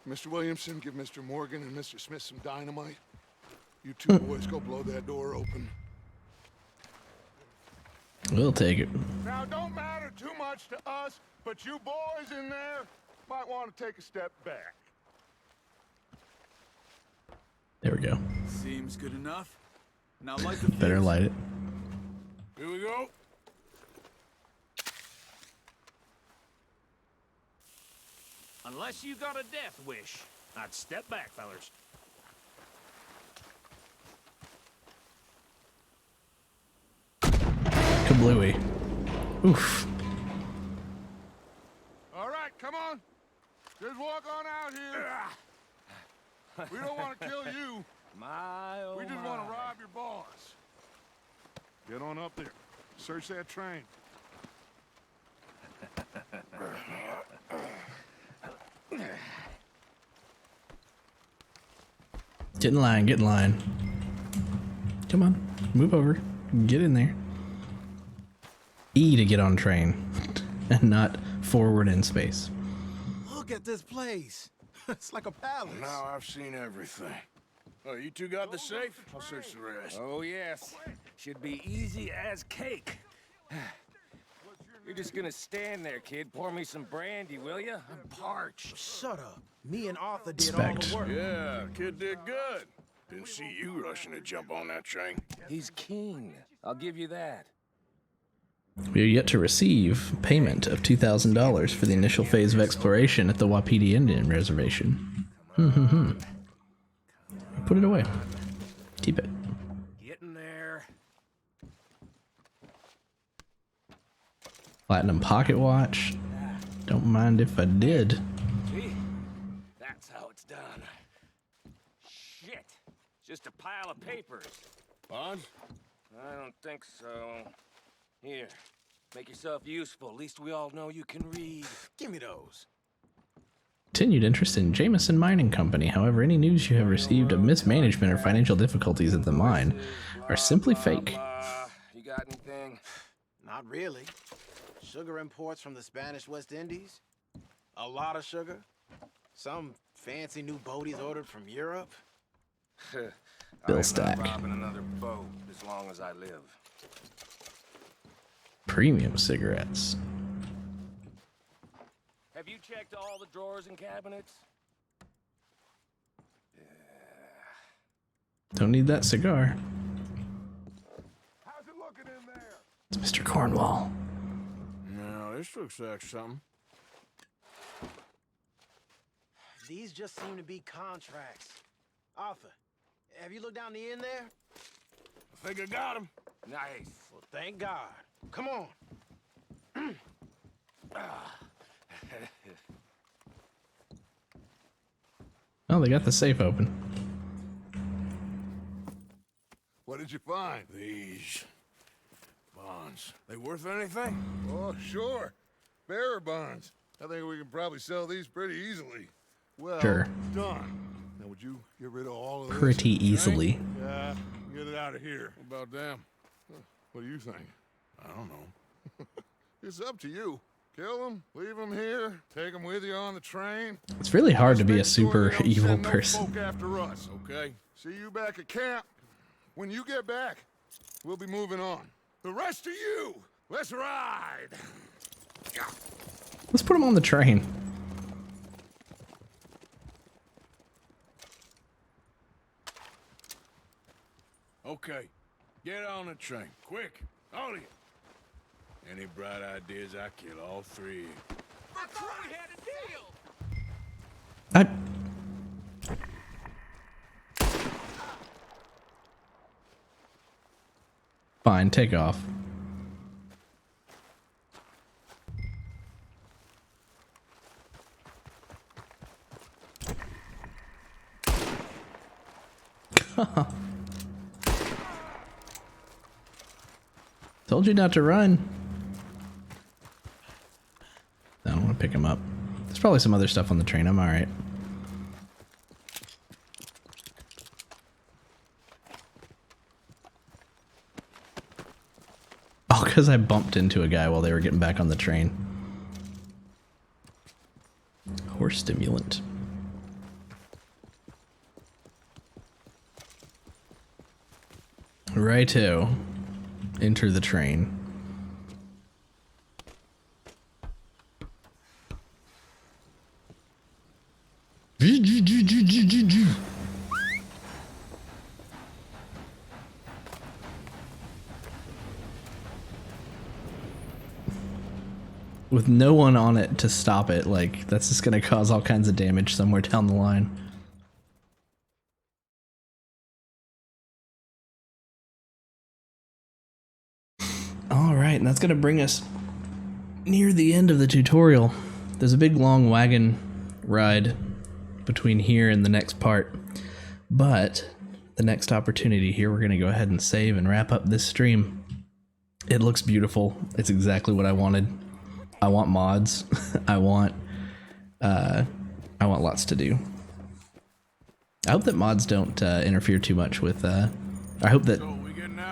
Mr. Williamson, give Mr. Morgan and Mr. Smith some dynamite. You two boys go blow that door open. We'll take it. Now, don't matter too much to us, but you boys in there might want to take a step back. There we go. Seems good enough. Now light the Better fuse. light it. Here we go. Unless you got a death wish, I'd step back, fellers. Kablooey. Oof. All right, come on. Just walk on out here. We don't want to kill you. My, oh We just my. want to rob your boss. Get on up there. Search that train. Get in line, get in line. Come on, move over. Get in there. E to get on train, and not forward in space. Look at this place. It's like a palace. Now I've seen everything. Oh, you two got the safe? I'll search the rest. Oh, yes. Should be easy as cake. You're just gonna stand there, kid. Pour me some brandy, will you? I'm parched. Shut up. Me and Arthur did Respect. all the work. Yeah, kid did good. Didn't see you rushing to jump on that train. He's keen. I'll give you that. We are yet to receive payment of $2,000 for the initial phase of exploration at the Wapiti Indian Reservation. Put it away. Keep it. Get in there. Platinum pocket watch. Don't mind if I did. See? That's how it's done. Shit. Just a pile of papers. Bonds? I don't think so. Here. Make yourself useful. At least we all know you can read. Give me those. Continued interest in Jameson Mining Company. However, any news you have received of mismanagement or financial difficulties at the mine are simply fake. You got anything? Not really. Sugar imports from the Spanish West Indies. A lot of sugar. Some fancy new boat he's ordered from Europe. Bill Stack. I'm not robbing another boat as long as I live. Premium cigarettes. Have you checked all the drawers and cabinets? Don't need that cigar. How's it looking in there? It's Mr. Cornwall. No, this looks like something. These just seem to be contracts. Arthur, have you looked down the end there? I think I got him. Nice. Well, thank God. Come on. Oh, they got the safe open. What did you find? These bonds. They worth anything? Oh, sure. Bearer bonds. I think we can probably sell these pretty easily. Well Sure. done. Now, would you get rid of all of this? Pretty easily. Yeah, get it out of here. What about them? What do you think? I don't know. It's up to you. Kill them, leave them here, take them with you on the train. It's really hard to be a Make sure super they don't evil send no person. folk after us. Okay. See you back at camp. When you get back, we'll be moving on. The rest of you, let's ride. Let's put him on the train. Okay. Get on the train. Quick. All of you. Any bright ideas, I kill all three. I thought we had a deal. Fine, take off. Told you not to run. I don't want to pick him up. probably some other stuff on the train. I'm alright. Oh, because I bumped into a guy while they were getting back on the train. Horse stimulant. Righto. Enter the train. With no one on it to stop it, like, that's just gonna cause all kinds of damage somewhere down the line. Alright, and that's gonna bring us near the end of the tutorial. There's a big long wagon ride between here and the next part, but the next opportunity here, we're gonna go ahead and save and wrap up this stream. It looks beautiful. It's exactly what I wanted. I want mods. I want lots to do. I hope that mods don't interfere too much with. I hope that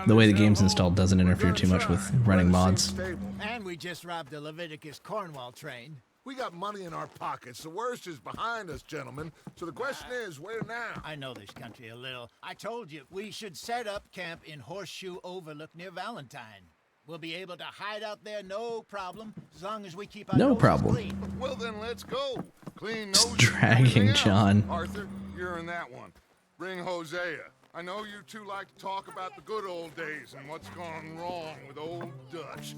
the way the game's installed doesn't interfere too much with running mods. And we just robbed the Leviticus Cornwall train. We got money in our pockets. The worst is behind us, gentlemen. So the question is, where now? I know this country a little. I told you, we should set up camp in Horseshoe Overlook near Valentine. We'll be able to hide out there, no problem, as long as we keep our noses clean. Well, then let's go. Clean nose. Dragging John. Arthur, you're in that one. Bring Hosea. I know you two like to talk about the good old days and what's gone wrong with old Dutch.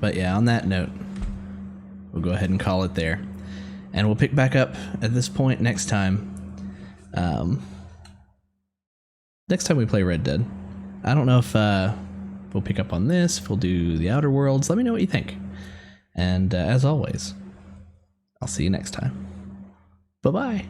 But yeah, on that note, we'll go ahead and call it there. And we'll pick back up at this point next time. Next time we play Red Dead. I don't know if we'll pick up on this, if we'll do the Outer Worlds. Let me know what you think. And as always, I'll see you next time. Bye-bye.